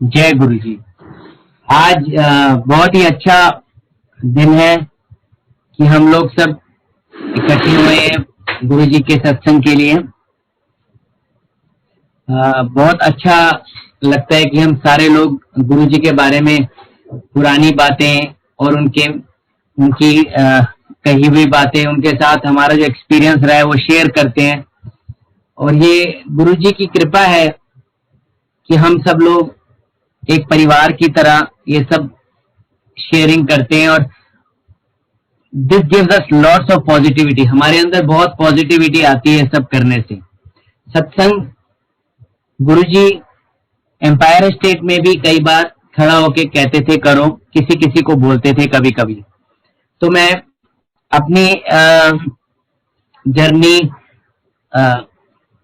जय गुरु जी। आज बहुत ही अच्छा दिन है कि हम लोग सब इकट्ठे हुए हैं गुरु जी के सत्संग के लिए। बहुत अच्छा लगता है कि हम सारे लोग गुरु जी के बारे में पुरानी बातें और उनकी कही हुई बातें, उनके साथ हमारा जो एक्सपीरियंस रहा है वो शेयर करते हैं। और ये गुरु जी की कृपा है कि हम सब लोग एक परिवार की तरह ये सब शेयरिंग करते हैं। और this gives us lots of positivity. हमारे अंदर बहुत पॉजिटिविटी आती है सब करने से। सत्संग गुरुजी एम्पायर स्टेट में भी कई बार खड़ा होके कहते थे करो, किसी किसी को बोलते थे कभी कभी। तो मैं अपनी जर्नी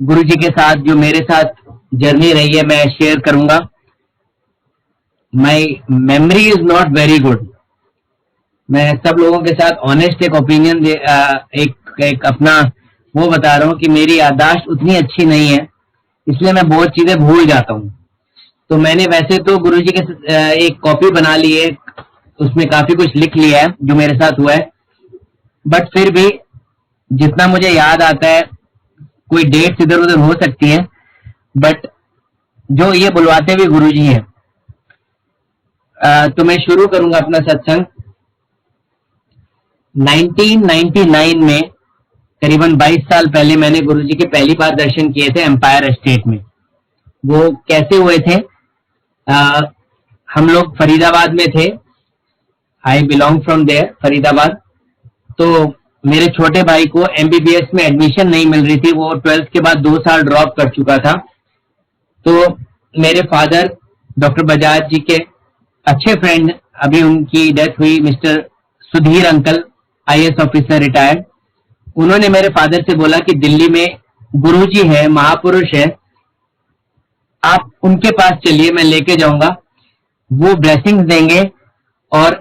गुरु जी के साथ, जो मेरे साथ जर्नी रही है, मैं शेयर करूंगा। My memory is not very good. मैं सब लोगों के साथ ऑनेस्ट एक ओपिनियन एक अपना वो बता रहा हूँ कि मेरी याददाश्त उतनी अच्छी नहीं है, इसलिए मैं बहुत चीजें भूल जाता हूँ। तो मैंने वैसे तो गुरुजी के एक कॉपी बना ली है, उसमें काफी कुछ लिख लिया है जो मेरे साथ हुआ है, बट फिर भी जितना मुझे याद आता है, कोई डेट्स इधर उधर हो सकती है, बट जो ये बुलवाते भी गुरुजी हैं। तो मैं शुरू करूंगा अपना सत्संग। 1999 में, करीबन 22 साल पहले, मैंने गुरुजी के पहली बार दर्शन किए थे एम्पायर स्टेट में। वो कैसे हुए थे? हम लोग फरीदाबाद में थे। I belong from there, Faridabad. तो मेरे छोटे भाई को एमबीबीएस में एडमिशन नहीं मिल रही थी। वो 12th के बाद 2 साल ड्रॉप कर चुका था। तो मेरे फादर डॉक्टर बजाज जी के अच्छे फ्रेंड, अभी उनकी डेथ हुई, mister Sudhir uncle, IAS officer retired, उन्होंने मेरे फादर से बोला कि दिल्ली में गुरुजी है, महापुरुष है, आप उनके पास चलिए, मैं लेके जाऊंगा, वो ब्लेसिंग्स देंगे और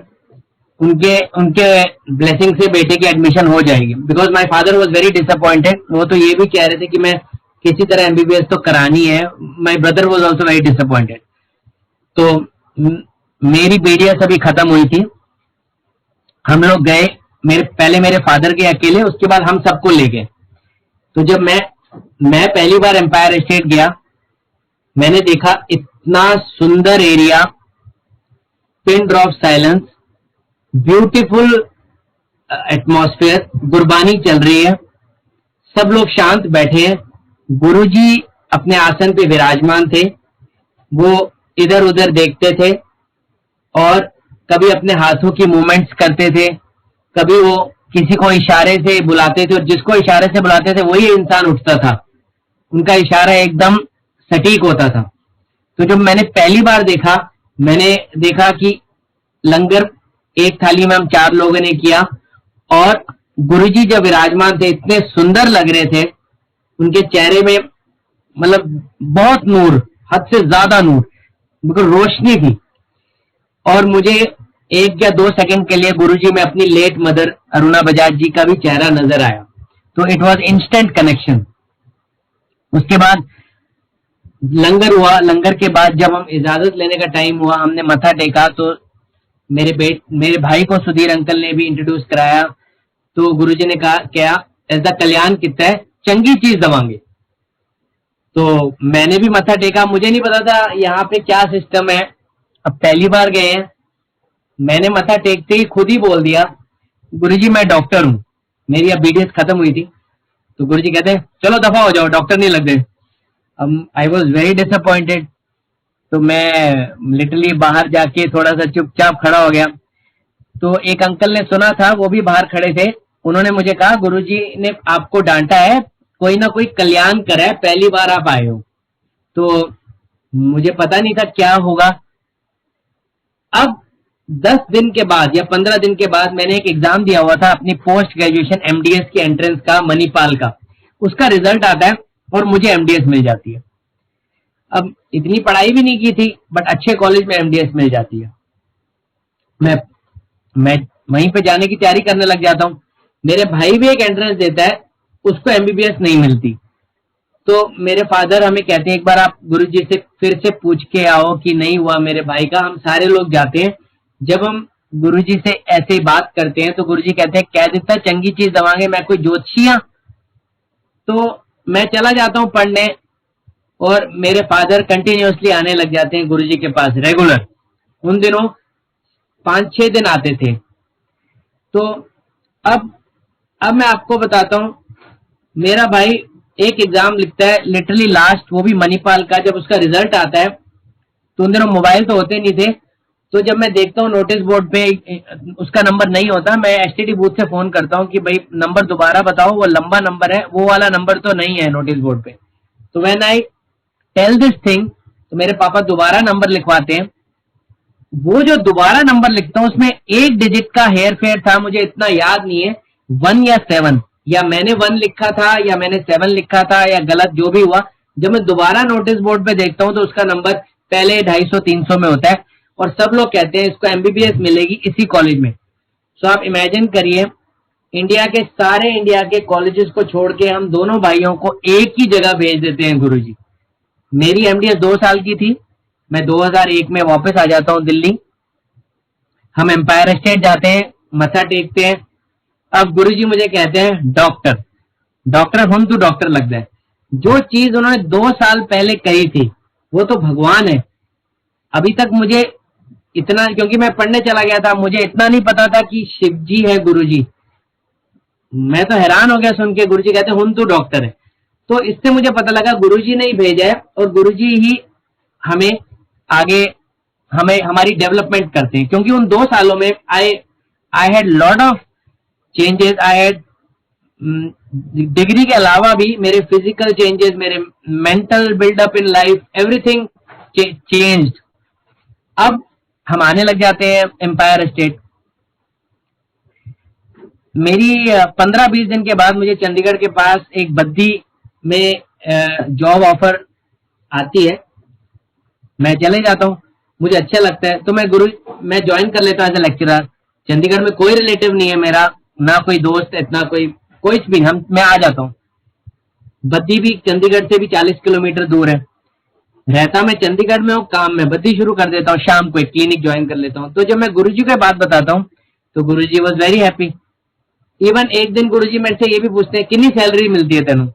उनके उनके ब्लेसिंग से बेटे की एडमिशन हो जाएगी। Because my father was very disappointed. वो तो ये भी कह रहे थे कि मैं किसी तरह एमबीबीएस तो करानी है। My brother was also very disappointed. तो मेरी बेटियां सभी खत्म हुई थी। हम लोग गए, पहले मेरे फादर के अकेले, उसके बाद हम सबको ले गए। तो जब मैं पहली बार एम्पायर स्टेट गया, मैंने देखा इतना सुंदर area, pin drop silence, beautiful atmosphere, Gurbani चल रही है, सब लोग शांत बैठे हैं। गुरुजी अपने आसन पे विराजमान थे। वो इधर उधर देखते थे और कभी अपने हाथों की मूवमेंट्स करते थे, कभी वो किसी को इशारे से बुलाते थे, और जिसको इशारे से बुलाते थे वही इंसान उठता था। उनका इशारा एकदम सटीक होता था। तो जब मैंने पहली बार देखा, मैंने देखा कि लंगर एक थाली में हम 4 लोगों ने किया, और गुरुजी जब विराजमान थे, इतने सुंदर लग रहे थे। उनके चेहरे में मतलब बहुत नूर, हद से ज्यादा नूर, बिल्कुल रोशनी थी। और मुझे 1 या 2 सेकंड के लिए गुरुजी में अपनी लेट मदर अरुणा बजाज जी का भी चेहरा नजर आया। तो इट वॉज इंस्टेंट कनेक्शन। उसके बाद लंगर हुआ। लंगर के बाद जब हम इजाजत लेने का टाइम हुआ, हमने मथा टेका, तो मेरे भाई को सुधीर अंकल ने भी इंट्रोड्यूस कराया। तो गुरुजी ने कहा, क्या ऐसा कल्याण कितना है, चंगी चीज दवांगे। तो मैंने भी मथा टेका। मुझे नहीं पता था यहाँ पे क्या सिस्टम है, अब पहली बार गए हैं। मैंने मथा टेकते ही खुद ही बोल दिया, गुरुजी मैं डॉक्टर हूँ, मेरी अब बीडीएस खत्म हुई थी। तो गुरुजी कहते हैं चलो दफा हो जाओ, डॉक्टर नहीं लग गए। I was very disappointed. तो मैं लिटरली बाहर जाके थोड़ा सा चुपचाप खड़ा हो गया। तो एक अंकल ने सुना था, वो भी बाहर खड़े थे। उन्होंने मुझे कहा, गुरुजी ने आपको डांटा है, कोई ना कोई कल्याण करा है, पहली बार आप आए हो। तो मुझे पता नहीं था क्या होगा। अब 10 दिन के बाद या 15 दिन के बाद मैंने एक एग्जाम दिया हुआ था अपनी पोस्ट ग्रेजुएशन एमडीएस की एंट्रेंस का, मणिपाल का। उसका रिजल्ट आता है और मुझे एमडीएस मिल जाती है। अब इतनी पढ़ाई भी नहीं की थी, बट अच्छे कॉलेज में एमडीएस मिल जाती है। मैं वहीं पे जाने की तैयारी करने लग जाता हूँ। मेरे भाई भी एक एंट्रेंस देता है, उसको एमबीबीएस नहीं मिलती। तो मेरे फादर हमें कहते हैं एक बार आप गुरुजी से फिर से पूछ के आओ कि नहीं हुआ मेरे भाई का। हम सारे लोग जाते हैं। जब हम गुरुजी से ऐसे ही बात करते हैं तो गुरुजी कहते हैं कह देता चंगी चीज दवांगे, मैं कोई ज्योतिषिया। तो मैं चला जाता हूँ पढ़ने और मेरे फादर कंटिन्यूअसली आने लग जाते हैं गुरुजी के पास रेगुलर। उन दिनों 5-6 दिन आते थे। तो अब मैं आपको बताता हूँ, मेरा भाई एक एग्जाम लिखता है लिटरली लास्ट, वो भी मणिपाल का। जब उसका रिजल्ट आता है तो उन दिनों मोबाइल तो होते नहीं थे, तो जब मैं देखता हूँ नोटिस बोर्ड पे उसका नंबर नहीं होता, मैं एसटीडी बूथ से फोन करता हूँ कि भाई नंबर दोबारा बताओ, वो लंबा नंबर है, वो वाला नंबर तो नहीं है नोटिस बोर्ड पे। तो when I tell this thing, तो मेरे पापा दोबारा नंबर लिखवाते हैं। वो जो दोबारा नंबर लिखता हूँ उसमें एक डिजिट का हेयर फेयर था, मुझे इतना याद नहीं है, 1 या 7, या मैंने 1 लिखा था या मैंने 7 लिखा था या गलत जो भी हुआ। जब मैं दोबारा नोटिस बोर्ड पे देखता हूँ तो उसका नंबर पहले 250-300 में होता है और सब लोग कहते हैं इसको एमबीबीएस मिलेगी इसी कॉलेज में। सो आप इमेजिन करिए, इंडिया के कॉलेजेस को छोड़ के हम दोनों भाइयों को एक ही जगह भेज देते हैं गुरुजी। मेरी एमडीएस 2 साल की थी, मैं 2001 में वापस आ जाता हूँ दिल्ली। हम एम्पायर स्टेट जाते हैं, मत्था टेकते हैं। अब गुरुजी मुझे कहते हैं डॉक्टर, डॉक्टर हम तो डॉक्टर लग जाए। जो चीज उन्होंने 2 साल पहले कही थी वो तो भगवान है। अभी तक मुझे इतना, क्योंकि मैं पढ़ने चला गया था, मुझे इतना नहीं पता था कि शिव जी है गुरुजी। मैं तो हैरान हो गया सुन के, गुरुजी कहते हम तो डॉक्टर है। तो इससे मुझे पता लगा गुरुजी ने ही भेजा है और गुरुजी ही हमें आगे हमारी डेवलपमेंट करते हैं। क्योंकि उन 2 सालों में I had lot of changes. I had degree के अलावा भी मेरे फिजिकल चेंजेस, मेरे mental buildup in life, everything changed. अब हम आने लग जाते हैं एम्पायर स्टेट। मेरी 15-20 दिन के बाद मुझे चंडीगढ़ के पास एक बद्दी में जॉब ऑफर आती है। मैं चले जाता हूँ, मुझे अच्छा लगता है, तो मैं ज्वाइन कर लेता हूँ एज ए लेक्चरर। चंडीगढ़ में कोई रिलेटिव नहीं है मेरा, ना कोई दोस्त, इतना कोई भी, मैं आ जाता हूँ। बद्दी भी चंडीगढ़ से भी 40 किलोमीटर दूर है। रहता मैं चंडीगढ़ में हूँ, काम में बद्दी शुरू कर देता हूँ, शाम को एक क्लिनिक ज्वाइन कर लेता हूँ। तो जब मैं गुरुजी को बात बताता हूँ तो गुरुजी वाज वेरी हैप्पी। इवन एक दिन गुरुजी मेरे से ये भी पूछते हैं कितनी सैलरी मिलती है तेनू।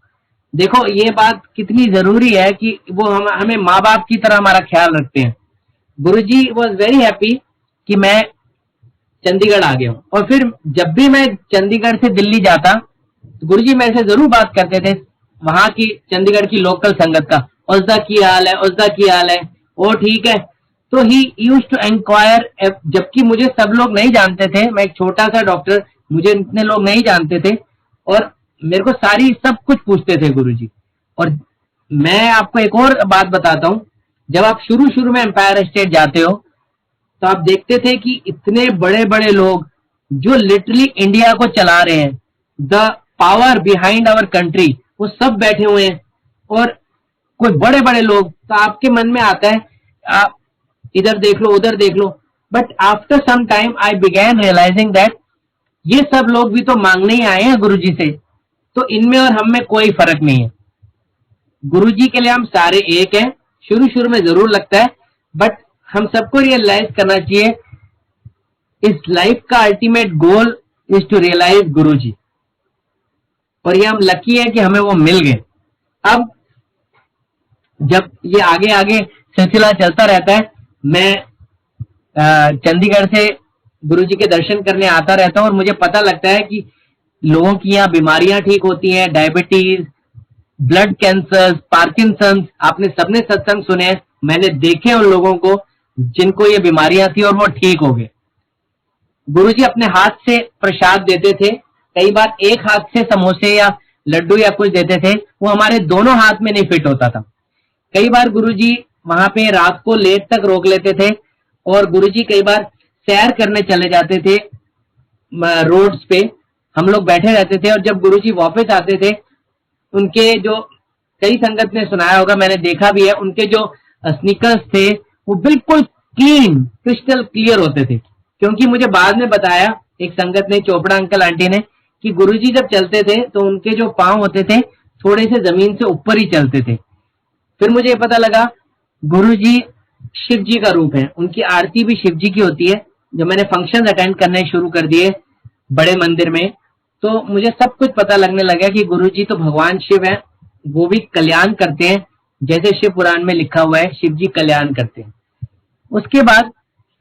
देखो ये बात कितनी जरूरी है कि वो हमें माँ बाप की तरह हमारा ख्याल रखते हैं। गुरुजी वाज वेरी हैप्पी कि मैं चंडीगढ़ आ गया हूँ। और फिर जब भी मैं चंडीगढ़ से दिल्ली जाता तो गुरुजी मेरे से जरूर बात करते थे वहां की, चंडीगढ़ की लोकल संगत का, उसदा की हाल है, उसदा की हाल है, वो ठीक है। तो ही यूज टू इंक्वायर, जबकि मुझे सब लोग नहीं जानते थे, मैं एक छोटा सा डॉक्टर, मुझे इतने लोग नहीं जानते थे और मेरे को सब कुछ पूछते थे गुरुजी। और मैं आपको एक और बात बताता हूँ, जब आप शुरू शुरू में एम्पायर स्टेट जाते हो तो आप देखते थे कि इतने बड़े बड़े लोग जो लिटरली इंडिया को चला रहे हैं, the power behind our country, वो सब बैठे हुए हैं और कोई बड़े बड़े लोग। तो आपके मन में आता है आप इधर देख लो उधर देख लो, but after some time I began realising दैट ये सब लोग भी तो मांगने ही आए हैं गुरुजी से, तो इनमें और हम में कोई फर्क नहीं है। गुरुजी के लिए हम सारे एक हैं। शुरू शुरू में जरूर लगता है, बट हम सबको रियलाइज करना चाहिए इस लाइफ का ultimate goal is to realise Guruji, और ये हम लकी है कि हमें वो मिल गए। अब जब ये आगे आगे सिलसिला चलता रहता है, मैं चंडीगढ़ से गुरुजी के दर्शन करने आता रहता हूँ और मुझे पता लगता है कि लोगों की यहाँ बीमारियां ठीक होती हैं, डायबिटीज, ब्लड कैंसर, पार्किंसंस। आपने सबने सत्संग सुने, मैंने देखे उन लोगों को जिनको ये बीमारियां थी और वो ठीक हो गए। गुरुजी अपने हाथ से प्रसाद देते थे, कई बार एक हाथ से समोसे या लड्डू या कुछ देते थे, वो हमारे दोनों हाथ में नहीं फिट होता था। कई बार गुरुजी वहां पे रात को लेट तक रोक लेते थे और गुरुजी कई बार सैर करने चले जाते थे रोड्स पे, हम लोग बैठे रहते थे और जब गुरुजी वापस आते थे, उनके जो, कई संगत ने सुनाया होगा, मैंने देखा भी है, उनके जो स्नीकर्स थे वो बिल्कुल क्लीन, क्रिस्टल क्लियर होते थे। क्योंकि मुझे बाद में बताया एक संगत ने, चोपड़ा अंकल आंटी ने, कि गुरुजी जब चलते थे तो उनके जो पांव होते थे थोड़े से जमीन से ऊपर ही चलते थे। फिर मुझे पता लगा गुरुजी शिव जी का रूप है, उनकी आरती भी शिव जी की होती है। जब मैंने फंक्शन अटेंड करने शुरू कर दिए बड़े मंदिर में, तो मुझे सब कुछ पता लगने लगा कि गुरुजी तो भगवान शिव हैं, वो भी कल्याण करते हैं, जैसे शिव पुराण में लिखा हुआ है शिव जी कल्याण करते हैं। उसके बाद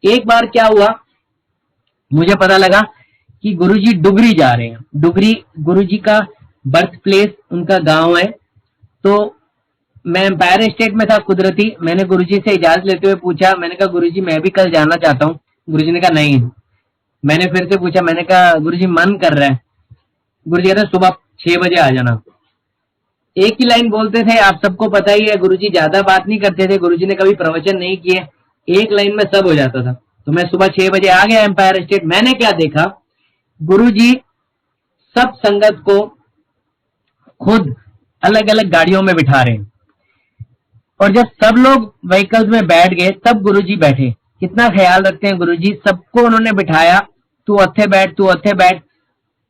एक बार क्या हुआ, मुझे पता लगा कि गुरुजी डुगरी जा रहे हैं। डुगरी गुरुजी का बर्थ प्लेस, उनका गांव है। तो मैं एम्पायर स्टेट में था कुदरती। मैंने गुरुजी से इजाजत लेते हुए पूछा, मैंने कहा गुरुजी मैं भी कल जाना चाहता हूँ। गुरुजी ने कहा नहीं। मैंने फिर से पूछा, मैंने कहा गुरुजी मन कर रहा है। गुरुजी कहते सुबह 6 बजे आ जाना। एक ही लाइन बोलते थे, आप सबको पता ही है गुरुजी ज्यादा बात नहीं करते थे, गुरुजी ने कभी प्रवचन नहीं किए, एक लाइन में सब हो जाता था। तो मैं सुबह 6 बजे आ गया एम्पायर स्टेट। मैंने क्या देखा, गुरुजी सब संगत को खुद अलग अलग गाड़ियों में बिठा रहे हैं, और जब सब लोग व्हीकल्स में बैठ गए तब गुरुजी बैठे। कितना ख्याल रखते हैं गुरुजी, सबको उन्होंने बिठाया, तू अथे बैठ, तू अथे बैठ,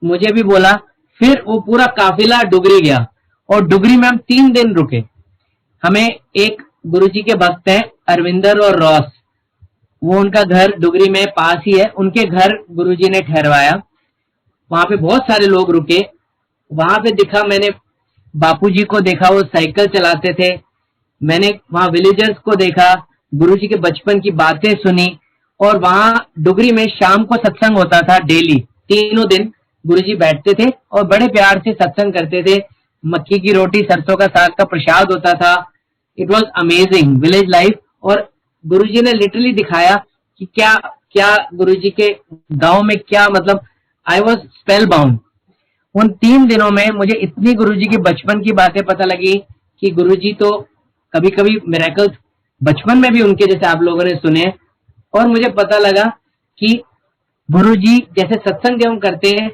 मुझे भी बोला। फिर वो पूरा काफिला डुगरी गया, और डुगरी में हम 3 दिन रुके। हमें एक गुरुजी के भक्त हैं अरविंदर और रॉस, वो उनका घर डुगरी में पास ही है, उनके घर गुरुजी ने ठहरवाया। वहां पे बहुत सारे लोग रुके। वहां पे दिखा, मैंने बापूजी को देखा, वो साइकिल चलाते थे। मैंने वहां विलेजर्स को देखा, गुरुजी के बचपन की बातें सुनी। और वहां डुगरी में शाम को सत्संग होता था डेली, 3 दिन गुरुजी बैठते थे और बड़े प्यार से सत्संग करते थे। मक्की की रोटी सरसों का साग का प्रसाद होता था। It was amazing village life. और गुरुजी ने लिटरली दिखाया कि क्या क्या गुरुजी के गांव में क्या, मतलब आई वॉज स्पेल बाउंड। उन 3 दिनों में मुझे इतनी गुरुजी की बचपन की बातें पता लगी कि गुरुजी तो कभी कभी मिरेकल्स बचपन में भी उनके जैसे आप लोगों ने सुने। और मुझे पता लगा कि गुरुजी जैसे सत्संग जब हम करते हैं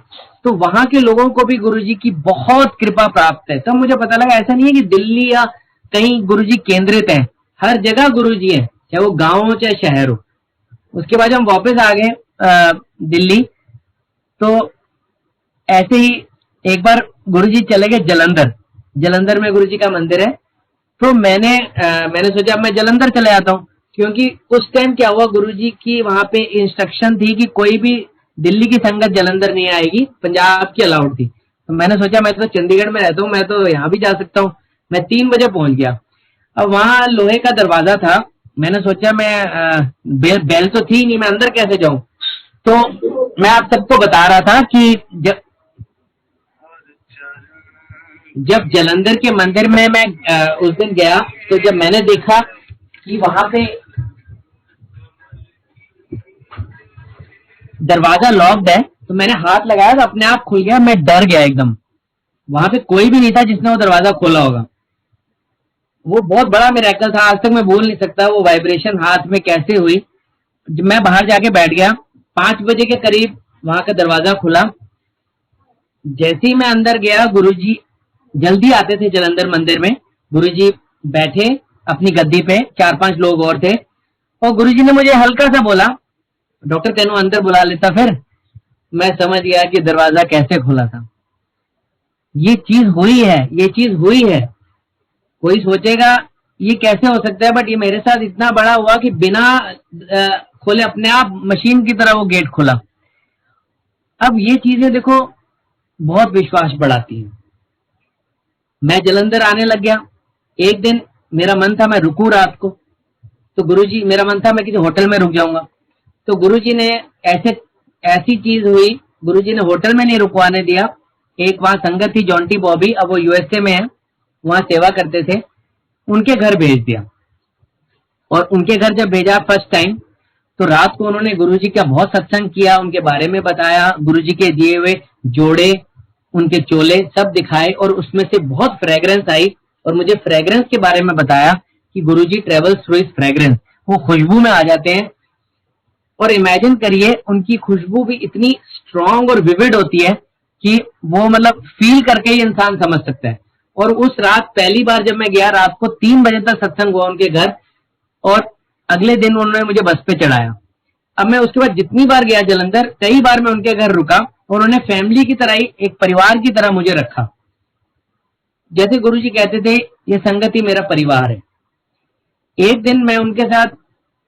तो वहां के लोगों को भी गुरुजी की बहुत कृपा प्राप्त है। तब मुझे पता लगा ऐसा नहीं है कि दिल्ली या कहीं गुरुजी केंद्रित है, हर जगह गुरुजी है, चाहे वो गांव हो चाहे शहर हो। उसके बाद हम वापस आ गए दिल्ली। तो ऐसे ही एक बार गुरुजी चले गए जलंधर। जलंधर में गुरुजी का मंदिर है। तो मैंने सोचा मैं जलंधर चले आता हूँ, क्योंकि उस टाइम क्या हुआ, गुरुजी की वहां पे इंस्ट्रक्शन थी कि कोई भी दिल्ली की संगत जलंधर नहीं आएगी, पंजाब की अलाउड थी। तो मैंने सोचा मैं तो चंडीगढ़ में रहता हूँ, मैं तो यहाँ भी जा सकता हूँ। मैं 3 बजे पहुंच गया। अब वहां लोहे का दरवाजा था। मैंने सोचा मैं बेल तो थी नहीं, मैं अंदर कैसे जाऊं। तो मैं आप सबको बता रहा था कि जब जलंधर के मंदिर में मैं उस दिन गया, तो जब मैंने देखा कि वहां पे दरवाजा लॉक्ड है, तो मैंने हाथ लगाया तो अपने आप खुल गया। मैं डर गया एकदम। वहां पे कोई भी नहीं था जिसने वो दरवाजा खोला होगा। वो बहुत बड़ा मिरेकल था, आज तक मैं भूल नहीं सकता वो वाइब्रेशन हाथ में कैसे हुई। जब मैं बाहर जाके बैठ गया, 5 बजे के करीब वहां का दरवाजा खुला। जैसे ही मैं अंदर गया, गुरुजी जल्दी आते थे जलंधर मंदिर में। गुरुजी बैठे अपनी गद्दी पे, 4-5 लोग और थे, और गुरुजी ने मुझे हल्का सा बोला, डॉक्टर तेनू अंदर बुला लेता। फिर मैं समझ गया कि दरवाजा कैसे खुला था। ये चीज हुई है, ये चीज हुई है। कोई सोचेगा ये कैसे हो सकता है, बट ये मेरे साथ इतना बड़ा हुआ कि बिना खोले अपने आप मशीन की तरह वो गेट खुला। अब ये चीजें देखो बहुत विश्वास बढ़ाती हैं। मैं जलंधर आने लग गया। एक दिन मेरा मन था मैं रुकूं रात को, तो गुरुजी, मेरा मन था मैं किसी होटल में रुक जाऊंगा। तो गुरुजी ने ऐसी चीज हुई, गुरुजी ने होटल में नहीं रुकवाने दिया। एक वहां संगत थी जॉन्टी बॉबी, अब वो यूएसए में है, वहां सेवा करते थे, उनके घर भेज दिया। और उनके घर जब भेजा फर्स्ट टाइम, तो रात को उन्होंने गुरुजी का बहुत सत्संग किया, उनके बारे में बताया, गुरुजी के दिए हुए जोड़े, उनके चोले सब दिखाए, और उसमें से बहुत फ्रेग्रेंस आई। और मुझे फ्रेग्रेंस के बारे में बताया कि गुरुजी ट्रेवल्स थ्रू हिज फ्रेग्रेंस, वो खुशबू में आ जाते हैं। और इमेजिन करिए उनकी खुशबू भी इतनी स्ट्रांग और विविड होती है कि वो मतलब फील करके ही इंसान समझ सकता है। और उस रात पहली बार जब मैं गया, रात को 3 बजे तक सत्संग हुआ उनके घर, और अगले दिन उन्होंने मुझे बस पे चढ़ाया। अब मैं उसके बाद जितनी बार गया जलंधर, कई बार मैं उनके घर रुका, और उन्होंने फैमिली की तरह ही, एक परिवार की तरह मुझे रखा। जैसे गुरुजी कहते थे, ये संगत ही मेरा परिवार है। एक दिन मैं उनके साथ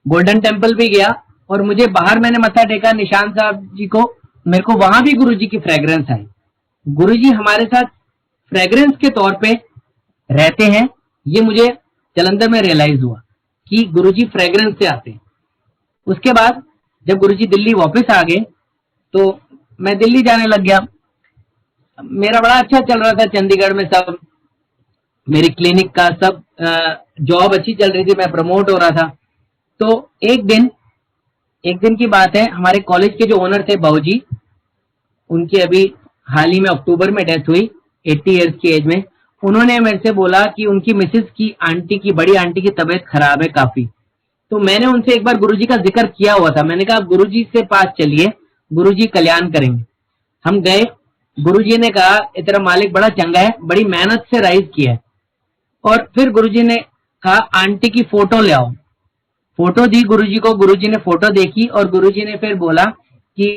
गोल्डन टेम्पल भी गया और मुझे बाहर मैंने मत्था टेका निशान साहब जी को, मेरे को वहां भी गुरुजी की फ्रेग्रेंस आई। गुरुजी हमारे साथ फ्रेग्रेंस के तौर पे रहते हैं, ये मुझे जलंधर में रियलाइज हुआ कि गुरुजी फ्रेग्रेंस से आते हैं। उसके बाद जब गुरुजी दिल्ली वापस आ गए तो मैं दिल्ली जाने लग गया। मेरा बड़ा अच्छा चल रहा था चंडीगढ़ में, सब मेरी क्लिनिक का सब जॉब अच्छी चल रही थी, मैं प्रमोट हो रहा था। तो एक दिन की बात है, हमारे कॉलेज के जो ओनर थे बाबूजी, उनकी अभी हाल ही में अक्टूबर में डेथ हुई 80 इयर्स की एज में। उन्होंने मेरे से बोला कि उनकी मिसेस की आंटी की, बड़ी आंटी की तबीयत खराब है काफी। तो मैंने उनसे एक बार गुरुजी का जिक्र किया हुआ था, मैंने कहा गुरुजी से पास चलिए, गुरुजी कल्याण करेंगे। हम गए, गुरुजी ने कहा तेरा मालिक बड़ा चंगा है, बड़ी मेहनत से राइज किया है। और फिर गुरुजी ने कहा आंटी की फोटो ले आओ। फोटो दी गुरुजी को, गुरुजी ने फोटो देखी और गुरुजी ने फिर बोला कि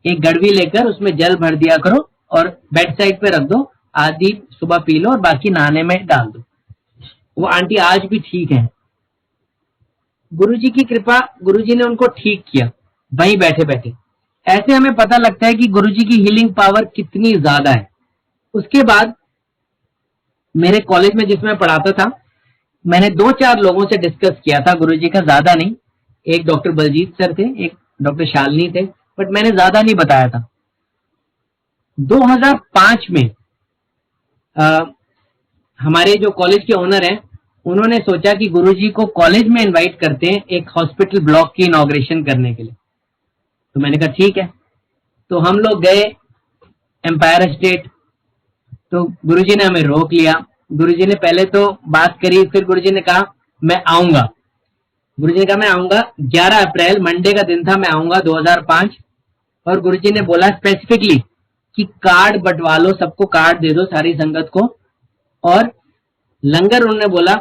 एक गड़वी लेकर उसमें जल भर दिया करो और बेड साइड पे रख दो, आधी सुबह पी लो और बाकी नहाने में डाल दो। वो आंटी आज भी ठीक है। गुरुजी की कृपा, गुरुजी ने उनको ठीक किया वहीं बैठे बैठे। ऐसे हमें पता लगता है कि गुरुजी की हीलिंग पावर कितनी ज्यादा है। उसके बाद मेरे कॉलेज में जिसमें पढ़ाता था, मैंने 2-4 लोगों से डिस्कस किया था गुरुजी का, ज्यादा नहीं। एक डॉक्टर बलजीत सर थे, एक डॉक्टर शालिनी थे, बट मैंने ज्यादा नहीं बताया था। 2005 में हमारे जो कॉलेज के ओनर हैं, उन्होंने सोचा कि गुरुजी को कॉलेज में इनवाइट करते हैं एक हॉस्पिटल ब्लॉक की इनॉग्रेशन करने के लिए। तो मैंने कहा ठीक है। तो हम लोग गए एम्पायर स्टेट। तो गुरुजी ने हमें रोक लिया। गुरुजी ने पहले तो बात करी, फिर गुरुजी ने कहा मैं आऊंगा। गुरुजी ने कहा मैं आऊंगा, 11 अप्रैल मंडे का दिन था, मैं आऊंगा 2005। और गुरुजी ने बोला स्पेसिफिकली कि कार्ड बंटवा लो, सबको कार्ड दे दो सारी संगत को। और लंगर उन्होंने बोला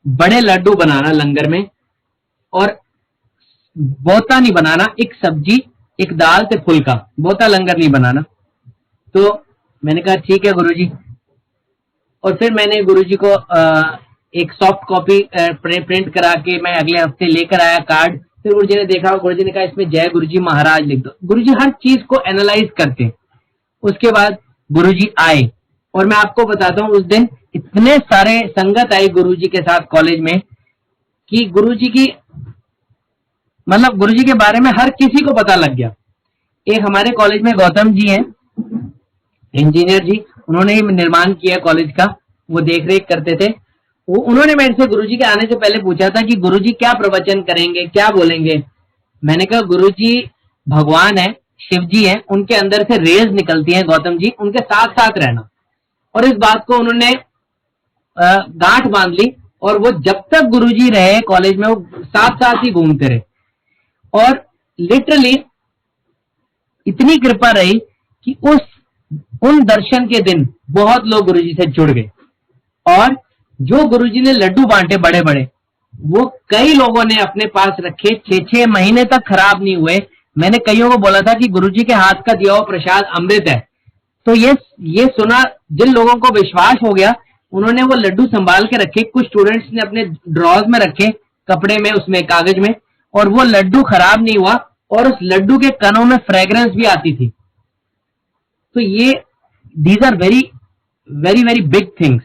बड़े लड्डू बनाना लंगर में, और बोता नहीं बनाना, एक सब्जी एक दाल ते फुल्का, बोता लंगर नहीं बनाना। तो मैंने कहा ठीक है गुरुजी। और फिर मैंने गुरुजी को एक सॉफ्ट कॉपी प्रिंट करा के मैं अगले हफ्ते लेकर आया कार्ड। फिर गुरुजी ने देखा, गुरुजी ने कहा इसमें जय गुरुजी महाराज लिख दो। गुरुजी हर चीज को एनालाइज करते हैं। उसके बाद गुरुजी आए और मैं आपको बताता हूं उस दिन इतने सारे संगत आई गुरुजी के साथ कॉलेज में कि गुरुजी की मतलब गुरुजी के बारे में हर किसी को पता लग गया। एक हमारे कॉलेज में गौतम जी हैं, इंजीनियर जी, उन्होंने ही निर्माण किया कॉलेज का, वो देख रेख करते थे। उन्होंने मेरे से गुरुजी के आने से पहले पूछा था कि गुरुजी क्या प्रवचन करेंगे, क्या बोलेंगे। मैंने कहा गुरुजी भगवान है, शिव जी है, उनके अंदर से रेज निकलती हैं गौतम जी, उनके साथ साथ रहना। और इस बात को उन्होंने गांठ बांध ली और वो जब तक गुरुजी रहे कॉलेज में वो साथ साथ ही घूमते रहे। और लिटरली इतनी कृपा रही कि उन दर्शन के दिन बहुत लोग गुरुजी से जुड़ गए। और जो गुरुजी ने लड्डू बांटे बड़े बड़े, वो कई लोगों ने अपने पास रखे, 6-6 महीने तक खराब नहीं हुए। मैंने कईयों को बोला था कि गुरुजी के हाथ का दिया हुआ प्रसाद अमृत है। तो ये सुना, जिन लोगों को विश्वास हो गया उन्होंने वो लड्डू संभाल के रखे। कुछ स्टूडेंट्स ने अपने ड्रॉज में रखे, कपड़े में, उसमें कागज में, और वो लड्डू खराब नहीं हुआ और उस लड्डू के कणों में फ्रेग्रेंस भी आती थी। तो ये these are very very very big things.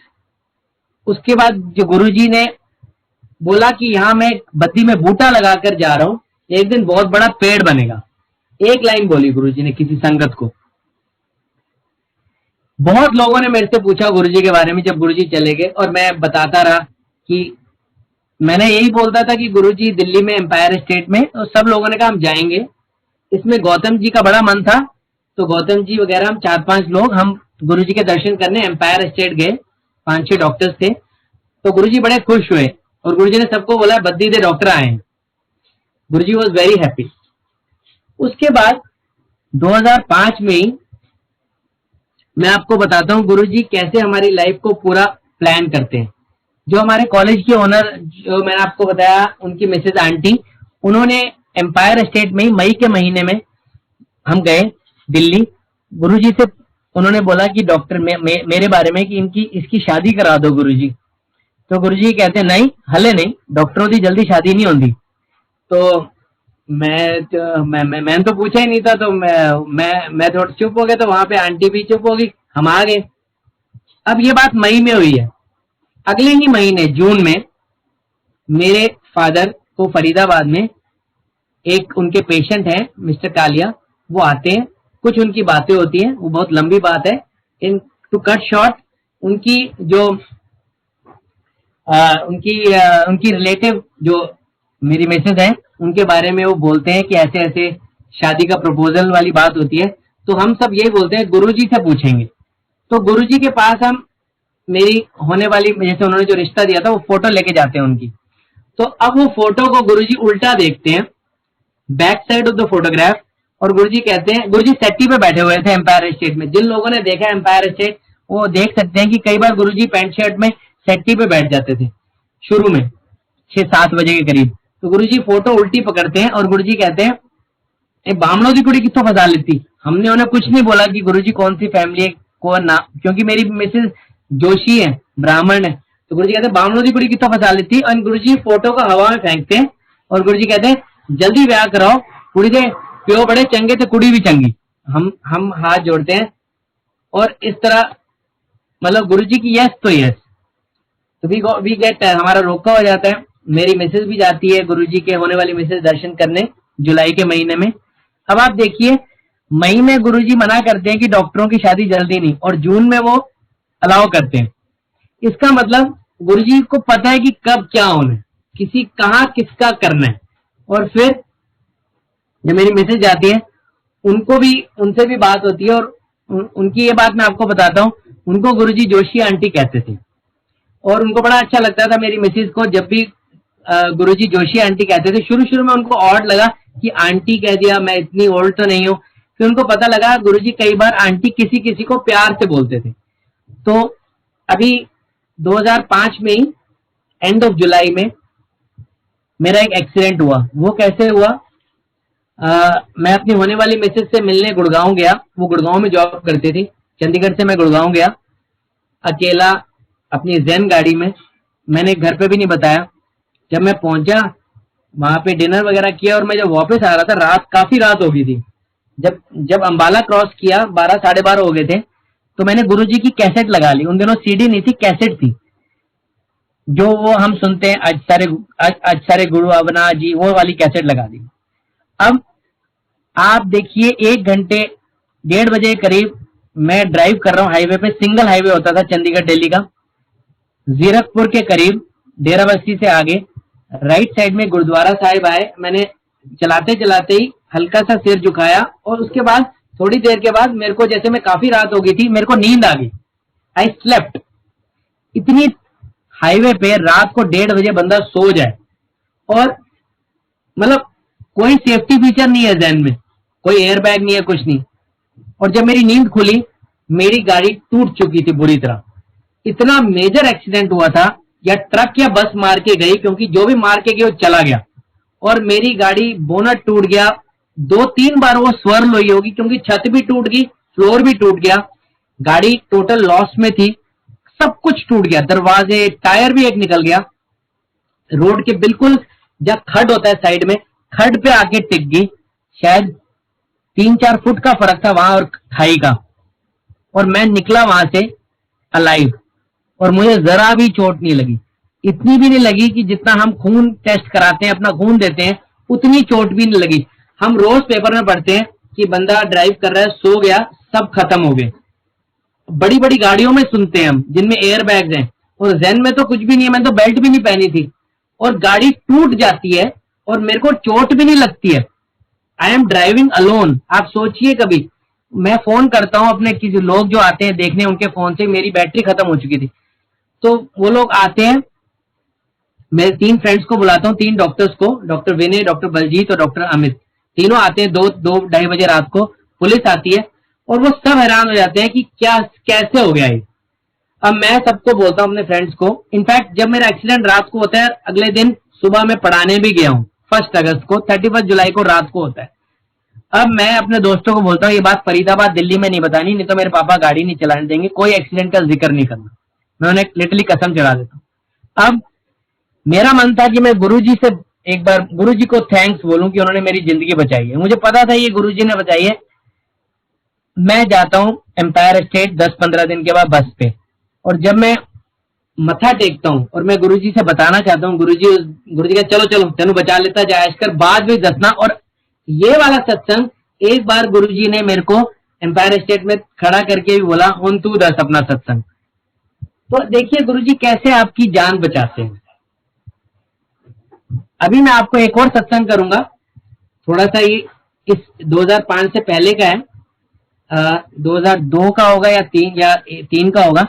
उसके बाद जो गुरुजी ने बोला कि यहां मैं बद्दी में बूटा लगाकर जा रहा हूं, एक दिन बहुत बड़ा पेड़ बनेगा। एक लाइन बोली गुरुजी ने किसी संगत को। बहुत लोगों ने मेरे से पूछा गुरुजी के बारे में जब गुरुजी चले गए, और मैं बताता रहा कि मैंने यही बोलता था कि गुरुजी दिल्ली में एम्पायर स्टेट में, तो सब लोगों ने कहा हम जाएंगे। इसमें गौतम जी का बड़ा मन था, तो गौतम जी वगैरह हम 4-5 लोग हम गुरुजी के दर्शन करने एम्पायर स्टेट गए। 5-6 डॉक्टर्स थे। तो गुरुजी बड़े खुश हुए और गुरुजी ने सबको बोला बद्दी दे डॉक्टर आए। गुरुजी वॉज वेरी हैप्पी। उसके बाद 2005 में ही मैं आपको बताता हूँ गुरुजी कैसे हमारी लाइफ को पूरा प्लान करते हैं। जो हमारे कॉलेज के ओनर, जो मैंने आपको बताया, उनकी मिसेज आंटी, उन्होंने एम्पायर स्टेट में ही मई के महीने में हम गए दिल्ली। गुरुजी से उन्होंने बोला कि डॉक्टर मेरे बारे में कि इनकी इसकी शादी करा दो गुरुजी। तो गुरुजी कहते हैं नहीं, हले नहीं, डॉक्टरों की जल्दी शादी नहीं होती। तो मैंने तो पूछा ही नहीं था, तो मैं थोड़ा चुप हो गया। तो वहां पे आंटी भी चुप हो गई, हम आ गए। अब ये बात मई में हुई है। अगले ही महीने जून में मेरे फादर को फरीदाबाद में एक उनके पेशेंट हैं मिस्टर कालिया, वो आते हैं। कुछ उनकी बातें होती हैं, वो बहुत लंबी बात है। इन टू कट शॉर्ट, उनकी जो उनकी रिलेटिव जो मेरी मिसेज है, उनके बारे में वो बोलते हैं कि ऐसे ऐसे शादी का प्रपोजल वाली बात होती है। तो हम सब यही बोलते हैं गुरुजी से पूछेंगे। तो गुरुजी के पास हम मेरी होने वाली, जैसे उन्होंने जो रिश्ता दिया था, वो फोटो लेके जाते हैं उनकी। तो अब वो फोटो को गुरुजी उल्टा देखते हैं, back side of the photograph, और गुरुजी कहते हैं, गुरुजी सेट्टी पे बैठे हुए थे एम्पायर स्टेट में। जिन लोगों ने देखा एम्पायर स्टेट वो देख सकते हैं कि कई बार गुरुजी पैंट शर्ट में सेट्टी पे बैठ जाते थे शुरू में 6-7 बजे के करीब। तो गुरुजी फोटो उल्टी पकड़ते हैं और गुरुजी कहते हैं बामणों की कुड़ी कितों फंसा लेती। हमने उन्हें कुछ नहीं बोला कि गुरुजी कौन सी फैमिली है, को ना, क्योंकि मेरी मिसेज जोशी है, ब्राह्मण है। तो गुरुजी कहते हैं बामणों की कुड़ी कितों फंसा लेती, और गुरुजी फोटो को हवा में फेंकते हैं और गुरुजी कहते हैं जल्दी ब्याह कराओ, कुड़ी दे प्यो बड़े चंगे तो कुड़ी भी चंगी। हम हाथ जोड़ते हैं और इस तरह, मतलब गुरुजी की यस तो यस। तो वी गेट, हमारा रोका हो जाता है। मेरी मिसेज भी जाती है गुरुजी के होने वाली मिसेज दर्शन करने जुलाई के महीने में। अब आप देखिए, मई में गुरुजी मना करते हैं कि डॉक्टरों की शादी जल्दी नहीं, और जून में वो अलाउ करते हैं। इसका मतलब गुरुजी को पता है कि कब क्या होना है, किसी कहाँ किसका करना है। और फिर जब मेरी मिसेज जाती है, उनको भी, उनसे भी बात होती है, और उनकी ये बात मैं आपको बताता हूँ। उनको गुरुजी जोशी आंटी कहते थे, और उनको बड़ा अच्छा लगता था मेरी मिसेज को जब भी गुरुजी जोशी आंटी कहते थे। शुरू शुरू में उनको ऑड लगा कि आंटी कह दिया, मैं इतनी ओल्ड तो नहीं हूँ। फिर उनको पता लगा गुरुजी कई बार आंटी किसी किसी को प्यार से बोलते थे। तो अभी 2005 में ही एंड ऑफ जुलाई में मेरा एक एक्सीडेंट हुआ। वो कैसे हुआ? मैं अपनी होने वाली मिसेज से मिलने गुड़गांव गया। वो गुड़गांव में जॉब करती थी। चंडीगढ़ से मैं गुड़गांव गया अकेला अपनी जैन गाड़ी में। मैंने घर पे भी नहीं बताया। जब मैं पहुंचा वहां पे डिनर वगैरह किया, और मैं जब वापस आ रहा था, रात, काफी रात हो गई थी। जब अंबाला क्रॉस किया 12 साढ़े 12 हो गए थे, तो मैंने गुरुजी की कैसेट लगा ली। उन दिनों सीडी नहीं थी, कैसेट थी, जो वो हम सुनते हैं आज सारे गुरु अवना जी, वो वाली कैसेट लगा दी। अब आप देखिए, 1 घंटे 1:30 के करीब मैं ड्राइव कर रहा हूँ हाईवे पे। सिंगल हाईवे होता था चंडीगढ़ दिल्ली का। जीरकपुर के करीब डेराबस्सी से आगे राइट साइड में गुरुद्वारा साहिब आए। मैंने चलाते चलाते ही हल्का सा सिर झुकाया, और उसके बाद थोड़ी देर के बाद मेरे को, जैसे मैं काफी रात हो गई थी, मेरे को नींद आ गई। I slept. इतनी हाईवे पे रात को 1:30 बजे बंदा सो जाए, और मतलब कोई सेफ्टी फीचर नहीं है जैन में, कोई एयर बैग नहीं है, कुछ नहीं। और जब मेरी नींद खुली, मेरी गाड़ी टूट चुकी थी बुरी तरह। इतना मेजर एक्सीडेंट हुआ था, या ट्रक या बस मार के गई, क्योंकि जो भी मार के गई वो चला गया। और मेरी गाड़ी बोनट टूट गया, 2-3 बार वो स्वर्ल हुई होगी, क्योंकि छत भी टूट गई, फ्लोर भी टूट गया। गाड़ी टोटल लॉस में थी, सब कुछ टूट गया, दरवाजे, टायर भी एक निकल गया। रोड के बिल्कुल जहाँ खड होता है साइड में, खड पे आके टिक गई। शायद 3-4 फुट का फर्क था वहां और खाई का। और मैं निकला वहां से अलाइव, और मुझे जरा भी चोट नहीं लगी। इतनी भी नहीं लगी कि जितना हम खून टेस्ट कराते हैं, अपना खून देते हैं, उतनी चोट भी नहीं लगी। हम रोज पेपर में पढ़ते हैं कि बंदा ड्राइव कर रहा है, सो गया, सब खत्म हो गए। बड़ी बड़ी गाड़ियों में सुनते हैं हम, जिनमें एयर बैग्स हैं, और जैन में तो कुछ भी नहीं है। मैंने तो बेल्ट भी नहीं पहनी थी, और गाड़ी टूट जाती है और मेरे को चोट भी नहीं लगती है। I am driving alone. आप सोचिए, कभी मैं फोन करता हूं अपने किसी लोग जो आते हैं देखने, उनके फोन से मेरी बैटरी खत्म हो चुकी थी। तो वो लोग आते हैं, मैं 3 फ्रेंड्स को बुलाता हूँ, 3 डॉक्टर्स को, डॉक्टर विनय, डॉक्टर बलजीत और डॉक्टर अमित। तीनों आते हैं 2-2-2:30 बजे रात को। पुलिस आती है, और वो सब हैरान हो जाते हैं कि क्या, कैसे हो गया ये। अब मैं सबको बोलता हूँ, अपने फ्रेंड्स को। इनफैक्ट जब मेरा एक्सीडेंट रात को होता है, अगले दिन सुबह मैं पढ़ाने भी गया हूँ। 1 अगस्त को, 31 जुलाई को रात को होता है। अब मैं अपने दोस्तों को बोलता हूँ ये बात फरीदाबाद दिल्ली में नहीं बतानी, नहीं तो मेरे पापा गाड़ी नहीं चलाने देंगे, कोई एक्सीडेंट का जिक्र नहीं करना। मैं उन्हें लिटरली कसम चढ़ा देता हूँ। अब मेरा मन था कि मैं गुरुजी से एक बार गुरुजी को थैंक्स बोलूं कि उन्होंने मेरी जिंदगी बचाई है। मुझे पता था ये गुरुजी ने बचाई है। मैं जाता हूँ एम्पायर स्टेट 10-15 दिन के बाद बस पे, और जब मैं मत्था टेकता हूँ और मैं गुरुजी से बताना चाहता हूँ, गुरुजी का चलो चलो तेनू बचा लेता जायश कर, बाद में दसना। और ये वाला सत्संग एक बार गुरुजी ने मेरे को एम्पायर स्टेट में खड़ा करके भी बोला, उन तू दस अपना सत्संग। तो देखिए गुरुजी कैसे आपकी जान बचाते हैं। अभी मैं आपको एक और सत्संग करूंगा, थोड़ा सा ये इस 2005 से पहले का है, 2002 का होगा या 3 का होगा।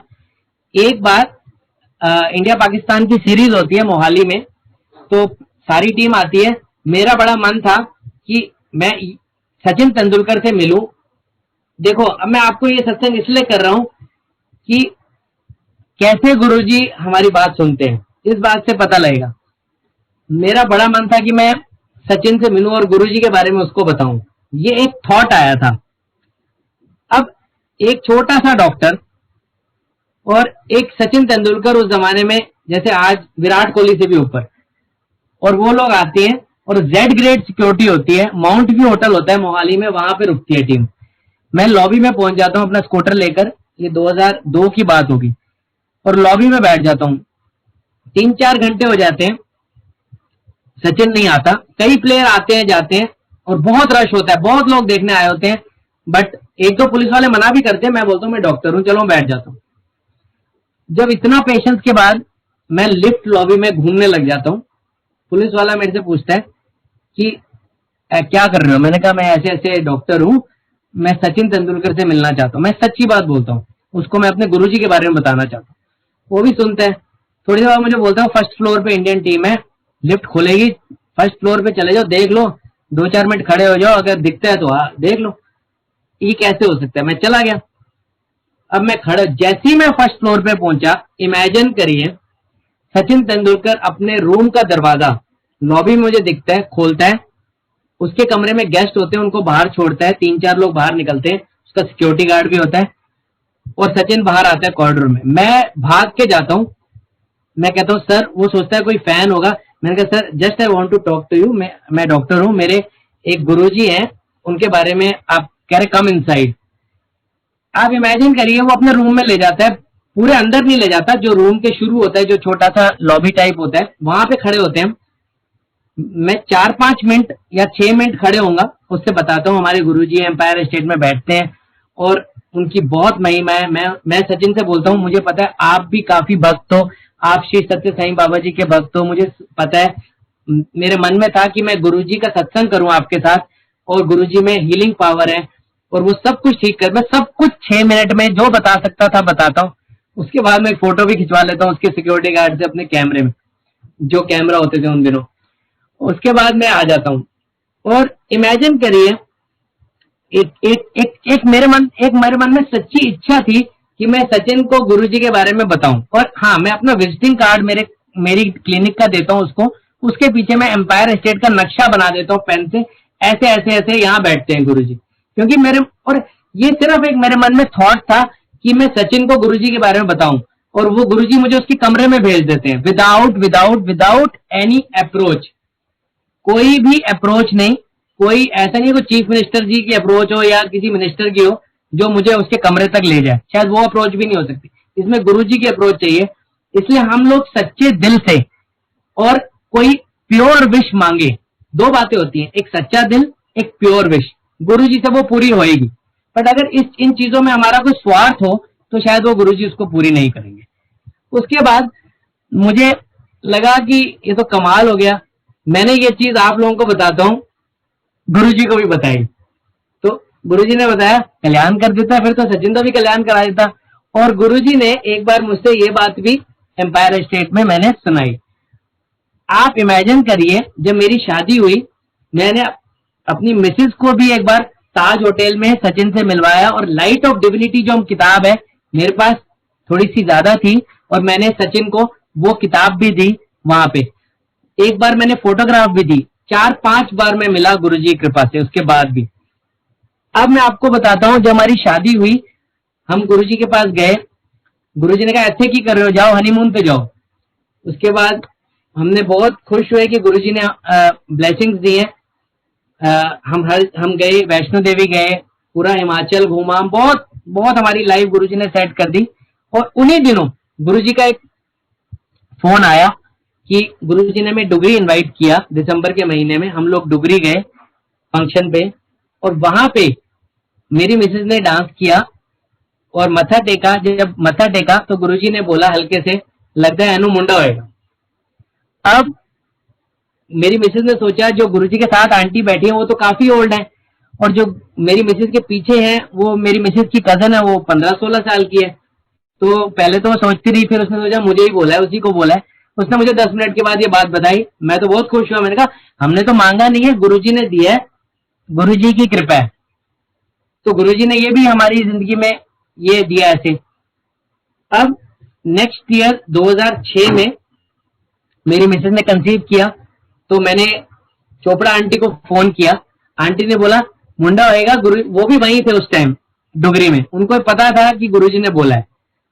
एक बार इंडिया पाकिस्तान की सीरीज होती है मोहाली में, तो सारी टीम आती है। मेरा बड़ा मन था कि मैं सचिन तेंदुलकर से मिलूं। देखो अब मैं आपको ये सत्संग इसलिए कर रहा हूं कि कैसे गुरुजी हमारी बात सुनते हैं, इस बात से पता लगेगा। मेरा बड़ा मन था कि मैं सचिन से मिलूं और गुरुजी के बारे में उसको बताऊं। ये एक थॉट आया था। अब एक छोटा सा डॉक्टर और एक सचिन तेंदुलकर उस जमाने में, जैसे आज विराट कोहली से भी ऊपर, और वो लोग आते हैं और जेड ग्रेड सिक्योरिटी होती है, माउंट व्यू होटल होता है मोहाली में, वहां पे रुकती है टीम। मैं लॉबी में पहुंच जाता हूं अपना स्कूटर लेकर, ये 2002 की बात होगी, और लॉबी में बैठ जाता हूं। 3-4 घंटे हो जाते हैं, सचिन नहीं आता। कई प्लेयर आते हैं जाते हैं और बहुत रश होता है, बहुत लोग देखने आए होते हैं, बट एक दो पुलिस वाले मना भी करते हैं। मैं बोलता हूँ मैं डॉक्टर हूँ, चलो मैं बैठ जाता हूँ। जब इतना पेशेंस के बाद मैं लिफ्ट लॉबी में घूमने लग जाता हूँ, पुलिस वाला मेरे से पूछता है कि क्या कर रहे हो? मैंने कहा मैं ऐसे ऐसे डॉक्टर हूँ, मैं सचिन तेंदुलकर से मिलना चाहता हूँ। मैं सच्ची बात बोलता हूँ, उसको मैं अपने गुरुजी के बारे में बताना चाहता हूँ। वो भी सुनते हैं। थोड़ी देर बाद मुझे बोलता हूँ फर्स्ट फ्लोर पे इंडियन टीम है, लिफ्ट खुलेगी, फर्स्ट फ्लोर पे चले जाओ, देख लो, 2-4 मिनट खड़े हो जाओ, अगर दिखता है तो हाँ देख लो। ये कैसे हो सकता है? मैं चला गया। अब मैं खड़ा, जैसे ही मैं फर्स्ट फ्लोर पे पहुंचा, इमेजिन करिए सचिन तेंदुलकर अपने रूम का दरवाजा लॉबी में मुझे दिखता है, खोलता है, उसके कमरे में गेस्ट होते हैं उनको बाहर छोड़ता है, 3-4 लोग बाहर निकलते हैं, उसका सिक्योरिटी गार्ड भी होता है, और सचिन बाहर आता है कॉरिडोर में। मैं भाग के जाता हूँ, मैं कहता हूँ सर, वो सोचता है कोई फैन होगा। मैंने कहा sir just I want to talk to you, मैं डॉक्टर हूँ, मेरे एक गुरुजी हैं, उनके बारे में आप कह रहे कम इनसाइड। आप इमेजिन करिए वो अपने रूम में ले जाता है, पूरे अंदर नहीं ले जाता, जो रूम के शुरू होता है, जो छोटा सा लॉबी टाइप होता है, वहां पे खड़े होते हैं। मैं 4-5 मिनट या 6 मिनट खड़े होऊंगा, उससे बताता हूँ हमारे गुरुजी एम्पायर स्टेट में बैठते हैं और उनकी बहुत महिमा है। मैं सचिन से बोलता हूँ मुझे पता है आप भी काफी भक्त हो, आप श्री सत्य साईं बाबा जी के भक्त हो, मुझे पता है। मेरे मन में था कि मैं गुरुजी का सत्संग करूं आपके साथ, और गुरुजी में हीलिंग पावर है और वो सब कुछ ठीक कर, मैं सब कुछ 6 मिनट में जो बता सकता था बताता हूँ। उसके बाद मैं एक फोटो भी खिंचवा लेता हूँ उसके सिक्योरिटी गार्ड से अपने कैमरे में, जो कैमरा होते थे उन दिनों। उसके बाद मैं आ जाता हूँ और इमेजिन करिए एक मेरे मन में सच्ची इच्छा थी कि मैं सचिन को गुरुजी के बारे में बताऊं। और हाँ, मैं अपना विजिटिंग कार्ड मेरी क्लिनिक का देता हूँ उसको, उसके पीछे मैं एम्पायर स्टेट का नक्शा बना देता हूँ पेन से, ऐसे ऐसे ऐसे यहाँ बैठते हैं गुरुजी। क्योंकि और ये सिर्फ एक मेरे मन में थॉट था कि मैं सचिन को गुरुजी के बारे में बताऊं, और वो गुरुजी मुझे उसके कमरे में भेज देते हैं विदाउट एनी अप्रोच। कोई भी अप्रोच नहीं, कोई ऐसा नहीं कोई चीफ मिनिस्टर जी की अप्रोच हो या किसी मिनिस्टर की हो जो मुझे उसके कमरे तक ले जाए, शायद वो अप्रोच भी नहीं हो सकती। इसमें गुरुजी की अप्रोच चाहिए। इसलिए हम लोग सच्चे दिल से और कोई प्योर विश मांगे, दो बातें होती हैं, एक सच्चा दिल, एक प्योर विश, गुरुजी से वो पूरी होएगी। बट अगर इन चीजों में हमारा कोई स्वार्थ हो तो शायद वो गुरुजी उसको पूरी नहीं करेंगे। उसके बाद मुझे लगा कि ये तो कमाल हो गया, मैंने ये चीज आप लोगों को बताता हूँ, गुरुजी को भी बताई। तो गुरुजी ने बताया कल्याण कर देता, फिर तो सचिन का भी कल्याण करा देता। और गुरुजी ने एक बार मुझसे ये बात भी एम्पायर स्टेट में मैंने सुनाई। आप इमेजिन करिए जब मेरी शादी हुई, मैंने अपनी मिसेज को भी एक बार ताज होटल में सचिन से मिलवाया, और लाइट ऑफ डिविनिटी जो किताब है मेरे पास थोड़ी सी ज्यादा थी, और मैंने सचिन को वो किताब भी दी वहां पे। एक बार मैंने फोटोग्राफ भी दी, 4-5 बार मैं मिला गुरुजी की कृपा से उसके बाद भी। अब मैं आपको बताता हूँ, जब हमारी शादी हुई हम गुरुजी के पास गए। गुरुजी ने कहा ऐसे की कर रहे हो, जाओ हनीमून पे जाओ। उसके बाद हमने बहुत खुश हुए कि गुरुजी ने ब्लेसिंग्स दी हैं। हम गए, वैष्णो देवी गए, पूरा हिमाचल घूमा, बहुत बहुत हमारी लाइफ गुरुजी ने सेट कर दी। और उन्हीं दिनों गुरुजी का एक फोन आया कि गुरुजी ने हमें डुगरी इनवाइट किया। दिसंबर के महीने में हम लोग डुगरी गए फंक्शन पे, और वहां पे मेरी मिसेज ने डांस किया और मत्था टेका। जब मत्था टेका तो गुरुजी ने बोला हल्के से, लगता है अनु मुंडा होएगा। अब मेरी मिसेज ने सोचा जो गुरुजी के साथ आंटी बैठी है वो तो काफी ओल्ड है, और जो मेरी मिसेज के पीछे है वो मेरी मिसेज की कजन है, वो 15-16 साल की है। तो पहले तो वो सोचती रही, फिर उसने सोचा मुझे ही बोला है, उसी को बोला है। उसने मुझे 10 मिनट के बाद ये बात बताई। मैं तो बहुत खुश हुआ। मैंने कहा हमने तो मांगा नहीं है, गुरुजी ने दिया है, गुरुजी की कृपा है। तो गुरुजी ने ये भी हमारी जिंदगी में ये दिया ऐसे। अब नेक्स्ट ईयर 2006 में मेरी मिसेज ने कंसीव किया, तो मैंने चोपड़ा आंटी को फोन किया। आंटी ने बोला मुंडा होएगा। गुरु वो भी वहीं थे उस टाइम डुगरी में, उनको पता था कि गुरुजी ने बोला है।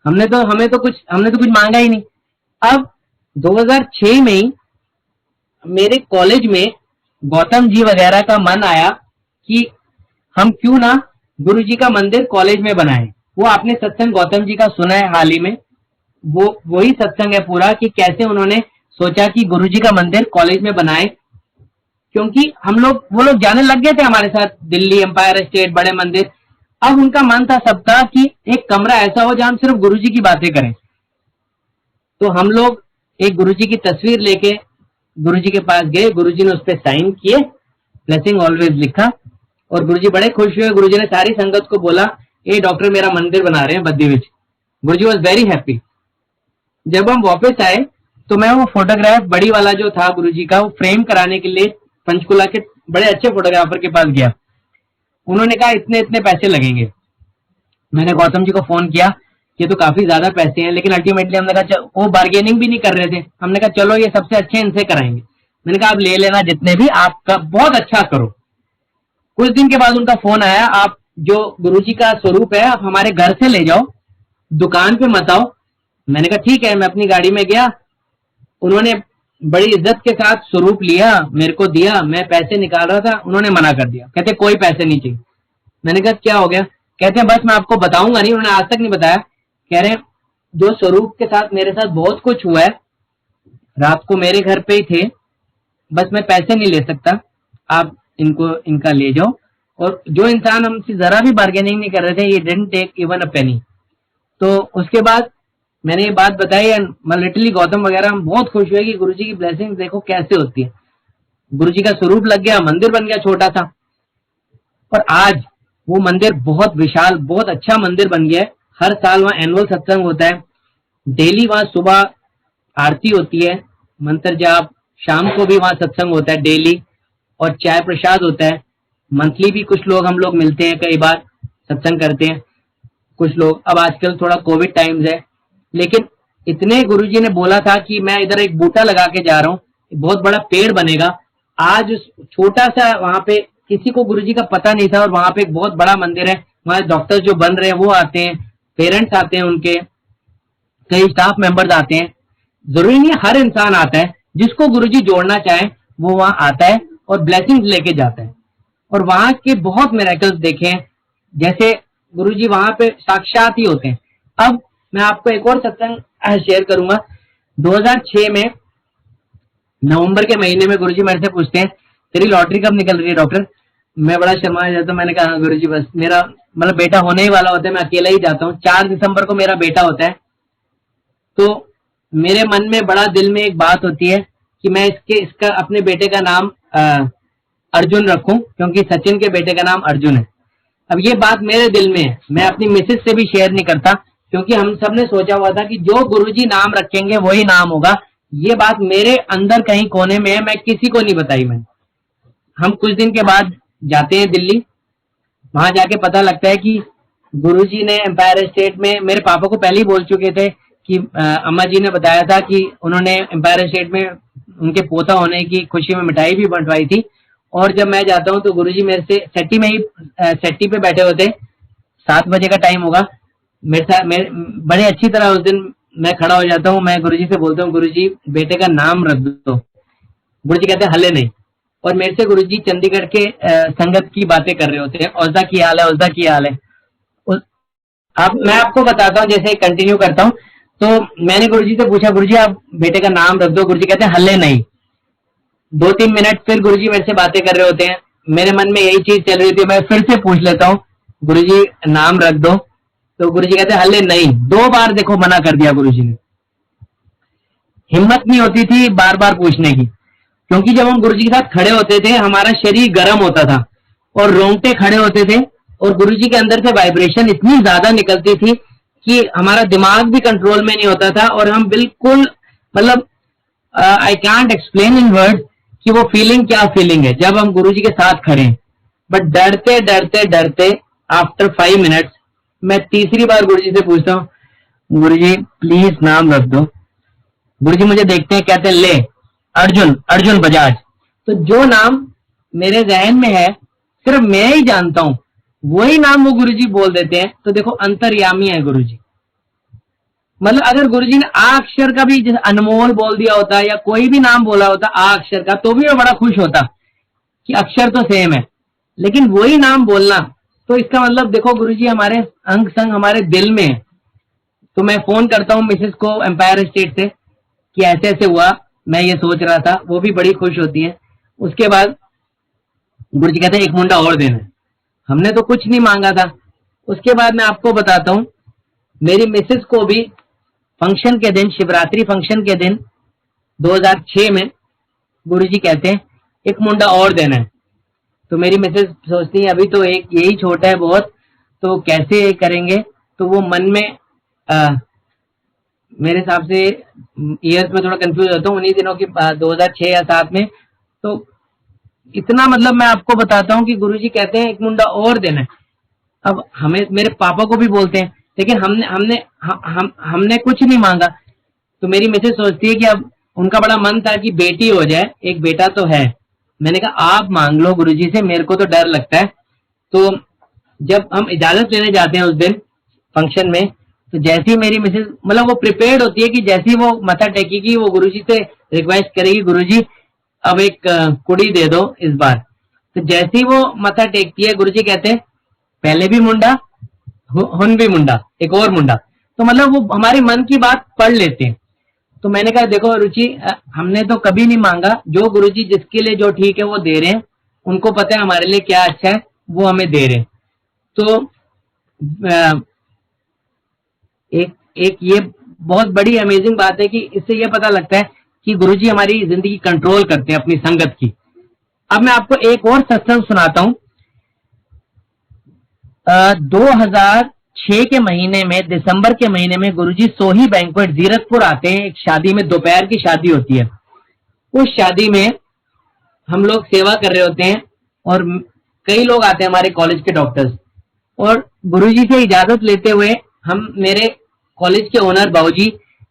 हमने तो कुछ मांगा ही नहीं। अब 2006 में ही मेरे कॉलेज में गौतम जी वगैरह का मन आया कि हम क्यों ना गुरुजी का मंदिर कॉलेज में बनाएं। वो आपने सत्संग गौतम जी का सुना है हाल ही में, वो वही सत्संग है पूरा कि कैसे उन्होंने सोचा कि गुरुजी का मंदिर कॉलेज में बनाए। क्योंकि वो लोग जाने लग गए थे हमारे साथ दिल्ली, एम्पायर स्टेट, बड़े मंदिर। अब उनका मन था सबका कि एक कमरा ऐसा हो जहां हम सिर्फ गुरुजी की बातें करें। तो हम लोग एक गुरुजी की तस्वीर लेके गुरुजी के पास गए। गुरुजी ने उस पर साइन किए, ब्लेसिंग ऑलवेज लिखा, और गुरुजी बड़े खुश हुए। गुरुजी ने सारी संगत को बोला ये डॉक्टर मेरा मंदिर बना रहे हैं बद्दी विच। गुरुजी वॉज वेरी हैप्पी। जब हम वापस आए तो मैं वो फोटोग्राफ बड़ी वाला जो था गुरुजी का, वो फ्रेम कराने के लिए पंचकुला के बड़े अच्छे फोटोग्राफर के पास गया। उन्होंने कहा इतने इतने पैसे लगेंगे। मैंने गौतम जी को फोन किया, ये तो काफी ज्यादा पैसे हैं, लेकिन अल्टीमेटली हमने कहा वो बार्गेनिंग भी नहीं कर रहे थे। हमने कहा चलो ये सबसे अच्छे इनसे कराएंगे। मैंने कहा आप ले लेना जितने भी, आपका बहुत अच्छा करो। कुछ दिन के बाद उनका फोन आया, आप जो गुरुजी का स्वरूप है आप हमारे घर से ले जाओ, दुकान पे मत आओ। मैंने कहा ठीक है। मैं अपनी गाड़ी में गया, उन्होंने बड़ी इज्जत के साथ स्वरूप लिया, मेरे को दिया। मैं पैसे निकाल रहा था, उन्होंने मना कर दिया, कहते कोई पैसे नहीं चाहिए। मैंने कहा क्या हो गया? कहते हैं बस मैं आपको बताऊंगा नहीं, उन्होंने आज तक नहीं बताया। कह रहे हैं जो स्वरूप के साथ मेरे साथ बहुत कुछ हुआ है, रात को मेरे घर पे ही थे, बस मैं पैसे नहीं ले सकता, आप इनका ले जाओ। और जो इंसान हमसे जरा भी बार्गेनिंग नहीं कर रहे थे, ये डिडंट टेक इवन अ पेनी। तो उसके बाद मैंने ये बात बताई, मैं लिटरली गौतम वगैरह हम बहुत खुश हुए कि गुरुजी की ब्लेसिंग देखो कैसे होती है। गुरुजी का स्वरूप लग गया, मंदिर बन गया छोटा सा, और आज वो मंदिर बहुत विशाल, बहुत अच्छा मंदिर बन गया है। हर साल वहाँ एनुअल सत्संग होता है, डेली वहाँ सुबह आरती होती है, मंत्र जाप, शाम को भी वहाँ सत्संग होता है डेली, और चाय प्रसाद होता है। मंथली भी कुछ लोग हम लोग मिलते हैं, कई बार सत्संग करते हैं कुछ लोग। अब आजकल थोड़ा कोविड टाइम्स है, लेकिन इतने गुरुजी ने बोला था कि मैं इधर एक बूटा लगा के जा रहा हूँ, बहुत बड़ा पेड़ बनेगा। आज उस छोटा सा वहां पे किसी को गुरुजी का पता नहीं था, और वहां पे एक बहुत बड़ा मंदिर है। वहां डॉक्टर्स जो बन रहे हैं वो आते हैं, पेरेंट्स आते हैं उनके, कई स्टाफ मेंबर्स आते हैं। जरूरी नहीं हर इंसान आता है, जिसको गुरुजी जोड़ना चाहे वो वहां आता है और ब्लेसिंग्स लेके जाता है। और वहां के बहुत मिरेकल्स देखे हैं, जैसे गुरुजी वहां पे साक्षात ही होते हैं। अब मैं आपको एक और सत्संग शेयर करूंगा। 2006 में नवंबर के महीने में गुरुजी मेरे से पूछते हैं तेरी लॉटरी कब निकल रही है डॉक्टर? मैं बड़ा शर्मा जाता हूँ। मैंने कहा हाँ गुरुजी, बस मेरा मतलब बेटा होने ही वाला होता है, मैं अकेला ही जाता हूँ। 4 दिसंबर को मेरा बेटा होता है। तो मेरे मन में बड़ा दिल में एक बात होती है कि मैं इसका अपने बेटे का नाम अर्जुन रखूं, क्योंकि सचिन के बेटे का नाम अर्जुन है। अब ये बात मेरे दिल में है, मैं अपनी मिसेज से भी शेयर नहीं करता, क्योंकि हम सब ने सोचा हुआ था कि जो गुरुजी नाम रखेंगे वही नाम होगा। ये बात मेरे अंदर कहीं कोने में है, मैं किसी को नहीं बताई मैंने। हम कुछ दिन के बाद जाते हैं दिल्ली, वहां जाके पता लगता है कि गुरुजी ने एम्पायर स्टेट में, मेरे पापा को पहले ही बोल चुके थे कि अम्मा जी ने बताया था कि उन्होंने एम्पायर स्टेट में उनके पोता होने की खुशी में मिठाई भी बंटवाई थी, और जब मैं जाता हूँ तो गुरुजी मेरे से सेट्टी में ही सेट्टी पे बैठे होते, 7 बजे का टाइम होगा, मेरे बड़े अच्छी तरह उस दिन मैं खड़ा हो जाता हूँ, मैं गुरुजी से बोलता हूँ गुरुजी बेटे का नाम रख दो। गुरुजी कहते हैं हले नहीं। और मेरे से गुरुजी चंडीगढ़ के संगत की बातें कर रहे होते हैं, औजा की हाल है, औजा की हाल है। मैं आपको बताता हूँ, जैसे कंटिन्यू करता हूँ। तो मैंने गुरुजी से पूछा गुरुजी आप बेटे का नाम रख दो। गुरुजी कहते हैं हल्ले नहीं। 2-3 मिनट फिर गुरुजी मेरे से बातें कर रहे होते हैं, मेरे मन में यही चीज चल रही थी, मैं फिर से पूछ लेता हूँ गुरुजी नाम रख दो। तो गुरुजी कहते हैं हल्ले नहीं। 2 बार देखो मना कर दिया गुरुजी ने। हिम्मत नहीं होती थी बार बार पूछने की, क्योंकि जब हम गुरुजी के साथ खड़े होते थे हमारा शरीर गर्म होता था और रोंगटे खड़े होते थे, और गुरुजी के अंदर से वाइब्रेशन इतनी ज्यादा निकलती थी कि हमारा दिमाग भी कंट्रोल में नहीं होता था, और हम बिल्कुल मतलब I can't explain in word कि वो फीलिंग क्या फीलिंग है जब हम गुरुजी के साथ खड़े हैं। बट डरते डरते डरते आफ्टर 5 मिनट्स मैं तीसरी बार गुरुजी से पूछता हूँ गुरुजी प्लीज नाम रख दो। गुरुजी मुझे देखते हैं, कहते हैं ले अर्जुन, अर्जुन बजाज। तो जो नाम मेरे जहन में है सिर्फ मैं ही जानता हूं, वही नाम वो गुरुजी बोल देते हैं। तो देखो अंतर्यामी है गुरुजी। मतलब अगर गुरुजी ने आ अक्षर का भी जैसे अनमोल बोल दिया होता या कोई भी नाम बोला होता आ अक्षर का, तो भी मैं बड़ा खुश होता कि अक्षर तो सेम है, लेकिन वही नाम बोलना, तो इसका मतलब देखो गुरुजी हमारे अंग संग हमारे दिल में है। तो मैं फोन करता हूँ मिसेस को एम्पायर स्टेट से कि ऐसे ऐसे हुआ, मैं ये सोच रहा था, वो भी बड़ी खुश होती है। उसके बाद गुरुजी कहते हैं एक मुंडा और देना है। हमने तो कुछ नहीं मांगा था। उसके बाद मैं आपको बताता हूँ, मेरी मिसेस को भी फंक्शन के दिन, शिवरात्रि फंक्शन के दिन 2006 में गुरुजी कहते हैं एक मुंडा और देना है। तो मेरी मिसेस सोचती है अभी तो एक यही छोटा है बहुत, तो कैसे करेंगे। तो वो मन में मेरे हिसाब से ईयर्स में थोड़ा कंफ्यूज होता हूँ, उन्हीं दिनों की 2006 या 7 में। तो इतना मतलब मैं आपको बताता हूँ कि गुरुजी कहते हैं एक मुंडा और देना है। अब हमें मेरे पापा को भी बोलते हैं, लेकिन हमने कुछ नहीं मांगा। तो मेरी मिसेस सोचती है कि अब उनका बड़ा मन था कि बेटी हो जाए, एक बेटा तो है। मैंने कहा आप मांग लो गुरुजी से, मेरे को तो डर लगता है। तो जब हम इजाजत लेने जाते हैं उस दिन फंक्शन में, तो जैसी मेरी मिसेस मतलब वो प्रिपेयर्ड होती है कि जैसी वो मथा टेकेगी वो गुरुजी से रिक्वेस्ट करेगी गुरुजी अब एक कुड़ी दे दो इस बार। तो जैसी वो मथा टेकती है गुरुजी कहते हैं पहले भी मुंडा हुन भी मुंडा, एक और मुंडा। तो मतलब वो हमारे मन की बात पढ़ लेते हैं। तो मैंने कहा देखो रुचि हमने तो कभी नहीं मांगा, जो गुरुजी जिसके लिए जो ठीक है वो दे रहे हैं, उनको पता है हमारे लिए क्या अच्छा है, वो हमें दे रहे हैं। तो एक ये बहुत बड़ी अमेजिंग बात है कि इससे ये पता लगता है कि गुरुजी हमारी जिंदगी कंट्रोल करते हैं अपनी संगत की। अब मैं आपको एक और सत्संग सुनाता हूं। 2006 के महीने में, दिसंबर के महीने में गुरुजी सोही बैंक्वेट जीरकपुर आते हैं। एक शादी में, दोपहर की शादी होती है। उस शादी में हम लोग सेवा कर रहे होते हैं और कई लोग आते हैं हमारे कॉलेज के डॉक्टर्स, और गुरुजी से इजाजत लेते हुए हम, मेरे कॉलेज के ओनर बाबूजी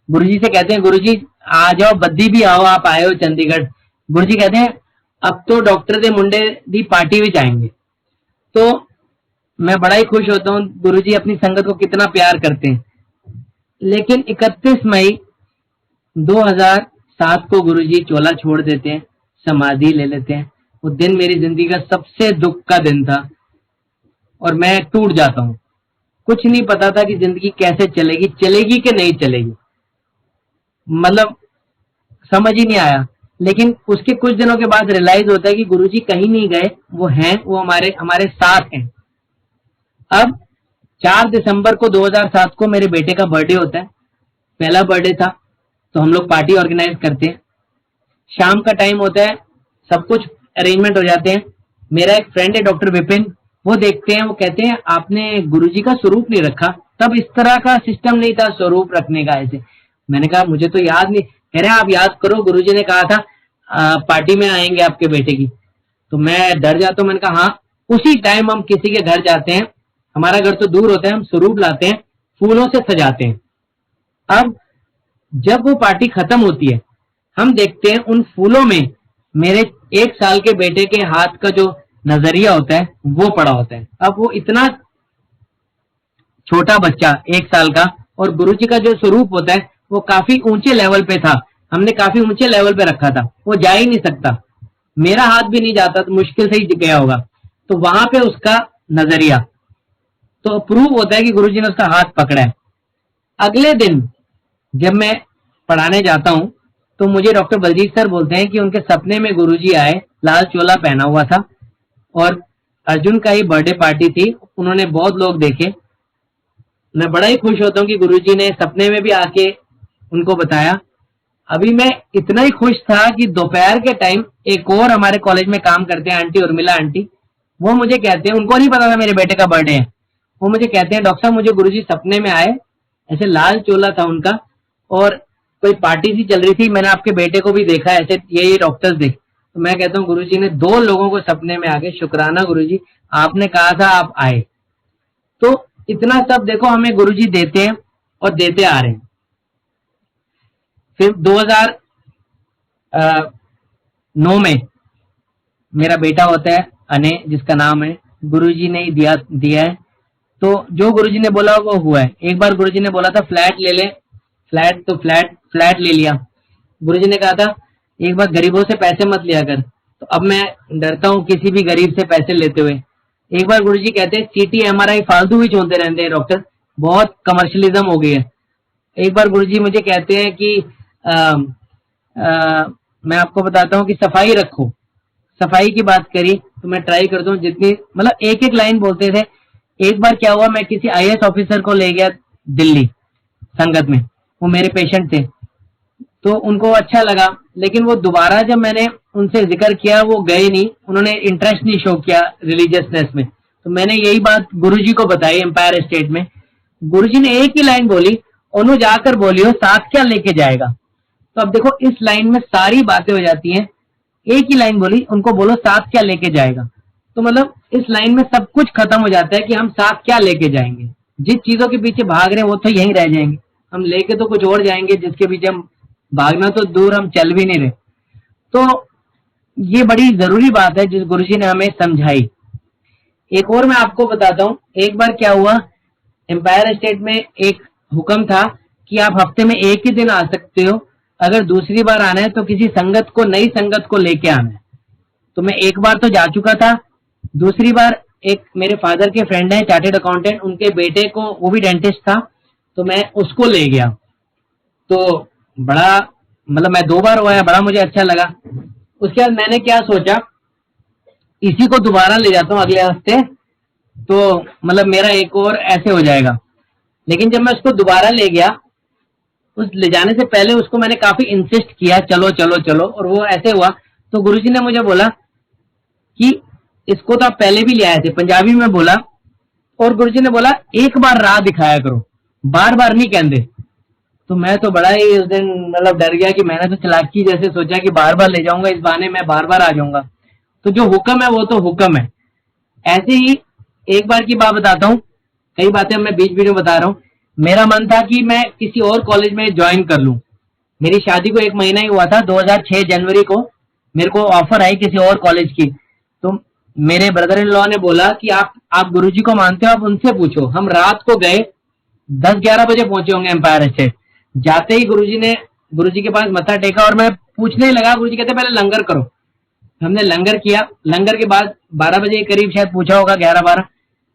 गुरुजी से कहते हैं गुरुजी आ जाओ, बद्दी भी आओ, आप आए हो चंडीगढ़। गुरुजी कहते हैं अब तो डॉक्टर दे मुंडे दी पार्टी भी जाएंगे। तो मैं बड़ा ही खुश होता हूँ, गुरुजी अपनी संगत को कितना प्यार करते हैं। लेकिन 31 मई 2007 को गुरुजी चोला छोड़ देते हैं, समाधि ले लेते हैं। वो दिन मेरी जिंदगी का सबसे दुख का दिन था और मैं टूट जाता हूँ। कुछ नहीं पता था कि जिंदगी कैसे चलेगी, चलेगी कि नहीं चलेगी, मतलब समझ ही नहीं आया। लेकिन उसके कुछ दिनों के बाद रियलाइज होता है कि गुरुजी कहीं नहीं गए, वो हैं, वो हमारे साथ हैं। अब 4 दिसंबर को 2007 को मेरे बेटे का बर्थडे होता है, पहला बर्थडे था। तो हम लोग पार्टी ऑर्गेनाइज करते हैं, शाम का टाइम होता है, सब कुछ अरेंजमेंट हो जाते हैं। मेरा एक फ्रेंड है डॉक्टर विपिन, वो देखते हैं, वो कहते हैं आपने गुरुजी का स्वरूप नहीं रखा, तब इस तरह का सिस्टम नहीं था स्वरूप रखने का ऐसे। मैंने कहा मुझे तो याद नहीं। कह रहे आप याद करो, गुरुजी ने कहा था पार्टी में आएंगे आपके बेटे की। तो मैं डर जाता हूँ। मैंने कहा हाँ। उसी टाइम हम किसी के घर जाते हैं, हमारा घर तो दूर होता है, हम स्वरूप लाते हैं, फूलों से सजाते हैं। अब जब वो पार्टी खत्म होती है, हम देखते हैं उन फूलों में मेरे 1 साल के बेटे के हाथ का जो नजरिया होता है वो पड़ा होता है। अब वो इतना छोटा बच्चा 1 साल का, और गुरुजी का जो स्वरूप होता है वो काफी ऊंचे लेवल पे था, हमने काफी ऊंचे लेवल पे रखा था, वो जा ही नहीं सकता, मेरा हाथ भी नहीं जाता तो मुश्किल से ही गया होगा। तो वहां पे उसका नजरिया तो प्रूव होता है कि गुरुजी ने उसका हाथ पकड़ा है। अगले दिन जब मैं पढ़ाने जाता हूं तो मुझे डॉक्टर बलजीत सर बोलते हैं कि उनके सपने में गुरुजी आए, लाल चोला पहना हुआ था, और अर्जुन का ही बर्थडे पार्टी थी, उन्होंने बहुत लोग देखे। मैं बड़ा ही खुश होता हूँ कि गुरुजी ने सपने में भी आके उनको बताया। अभी मैं इतना ही खुश था कि दोपहर के टाइम एक और हमारे कॉलेज में काम करते हैं आंटी, उर्मिला आंटी, वो मुझे कहते हैं, उनको नहीं पता था मेरे बेटे का बर्थडे है, वो मुझे कहते हैं डॉक्टर साहब मुझे गुरुजी सपने में आए, ऐसे लाल चोला था उनका और कोई पार्टी सी चल रही थी, मैंने आपके बेटे को भी देखा ऐसे, ये डॉक्टर्स देख। तो मैं कहता हूँ गुरुजी ने 2 लोगों को सपने में आके, शुक्राना गुरुजी, आपने कहा था आप आए। तो इतना सब देखो हमें गुरुजी देते हैं और देते आ रहे हैं। फिर 2009 में मेरा बेटा होता है अने, जिसका नाम है, गुरुजी ने ही दिया है। तो जो गुरुजी ने बोला वो हुआ है। एक बार गुरुजी ने बोला था फ्लैट ले ले, फ्लैट तो फ्लैट ले लिया। गुरुजी ने कहा था एक बार गरीबों से पैसे मत लिया कर, तो अब मैं डरता हूँ किसी भी गरीब से पैसे लेते हुए। एक बार गुरुजी कहते हैं सीटी एमआरआई फालतू भी चुनते रहते हैं डॉक्टर, बहुत कमर्शियलिज्म हो गई है। एक बार गुरुजी मुझे कहते हैं कि मैं आपको बताता हूँ कि सफाई रखो, सफाई की बात करी तो मैं ट्राई करता हूँ जितनी, मतलब एक एक लाइन बोलते थे। एक बार क्या हुआ, मैं किसी आईएएस ऑफिसर को ले गया दिल्ली संगत में, वो मेरे पेशेंट थे, तो उनको अच्छा लगा, लेकिन वो दोबारा जब मैंने उनसे जिक्र किया वो गए नहीं, उन्होंने इंटरेस्ट नहीं शो किया रिलीजियसनेस में। तो मैंने यही बात गुरुजी को बताई एम्पायर स्टेट में। गुरुजी ने एक ही लाइन बोली, ओनू जाकर बोलियो साथ क्या लेके जाएगा। तो अब देखो इस लाइन में सारी बातें हो जाती हैं, एक ही लाइन बोली, उनको बोलो साथ क्या लेके जाएगा। तो मतलब इस लाइन में सब कुछ खत्म हो जाता है कि हम साथ क्या लेके जाएंगे। जिस चीजों के पीछे भाग रहे हैं वो तो यहीं रह जाएंगे, हम लेके तो कुछ और जाएंगे जिसके पीछे हम भागना तो दूर, हम चल भी नहीं रहे। तो ये बड़ी जरूरी बात है जिस गुरुजी ने हमें समझाई। एक और मैं आपको बताता हूँ, एक बार क्या हुआ, एम्पायर स्टेट में एक हुक्म था कि आप हफ्ते में एक ही दिन आ सकते हो, अगर दूसरी बार आना है तो किसी संगत को, नई संगत को लेके आना है। तो मैं एक बार तो जा चुका था, दूसरी बार एक मेरे फादर के फ्रेंड है चार्टेड अकाउंटेंट, उनके बेटे को, वो भी डेंटिस्ट था, तो मैं उसको ले गया। तो बड़ा, मतलब मैं 2 बार हुआ, बड़ा मुझे अच्छा लगा। उसके बाद मैंने क्या सोचा, इसी को दोबारा ले जाता हूँ अगले हफ्ते, तो मतलब मेरा एक और ऐसे हो जाएगा। लेकिन जब मैं उसको दोबारा ले गया, उस ले जाने से पहले उसको मैंने काफी इंसिस्ट किया, चलो चलो चलो, और वो ऐसे हुआ। तो गुरुजी ने मुझे बोला कि इसको तो आप पहले भी ले आए थे, पंजाबी में बोला, और गुरुजी ने बोला एक बार राह दिखाया करो, बार बार नहीं कहते। तो मैं तो बड़ा ही उस दिन मतलब डर गया कि मैंने तो चालाकी जैसे सोचा कि बार बार ले जाऊंगा, इस बहाने मैं बार बार आ जाऊंगा। तो जो हुक्म है वो तो हुक्म है। ऐसे ही एक बार की बात बताता हूँ, कई बातें मैं बीच बीच में बता रहा हूँ। मेरा मन था कि मैं किसी और कॉलेज में ज्वाइन कर लूं। मेरी शादी को 1 महीना ही हुआ था, 2006 जनवरी को मेरे को ऑफर आई किसी और कॉलेज की। तो मेरे ब्रदर इन लॉ ने बोला कि आप गुरुजी को मानते हो, आप उनसे पूछो। हम रात को गए, 10-11 बजे पहुंचे होंगे एम्पायर स्टेट। जाते ही गुरुजी के पास मत्था टेका और मैं पूछने ही लगा, गुरुजी कहते पहले लंगर करो। हमने लंगर किया, लंगर के बाद 12 बजे के करीब शायद पूछा होगा, 11-12।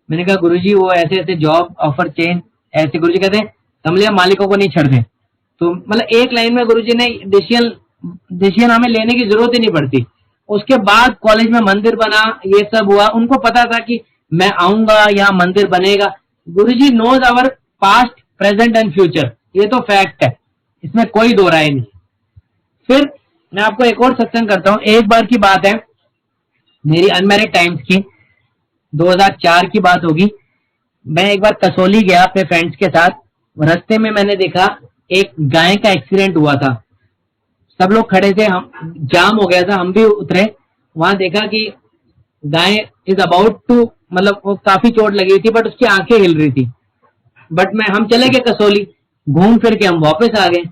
मैंने कहा गुरुजी वो ऐसे ऐसे जॉब ऑफर चेंज ऐसे। गुरुजी कहते हैं कमलिया मालिकों को नहीं छेड़ते। तो मतलब एक लाइन में गुरुजी ने डिसीजन हमें लेने की जरूरत ही नहीं पड़ती। उसके बाद कॉलेज में मंदिर बना, ये सब हुआ, उनको पता था कि मैं आऊंगा यहाँ मंदिर बनेगा। Guruji knows our past present and future, ये तो फैक्ट है, इसमें कोई दो राय नहीं। फिर मैं आपको एक और सत्संग करता हूँ। एक बार की बात है मेरी अनमैरिड टाइम्स की, 2004 की बात होगी। मैं एक बार कसौली गया अपने फ्रेंड्स के साथ, रास्ते में मैंने देखा एक गाय का एक्सीडेंट हुआ था। सब लोग खड़े थे, हम जाम हो गया था, हम भी उतरे। वहां देखा कि गाय इज अबाउट टू, मतलब वो काफी चोट लगी हुई थी बट उसकी आंखें हिल रही थी। बट हम चले गए कसौली, घूम फिर के हम वापस आ गए।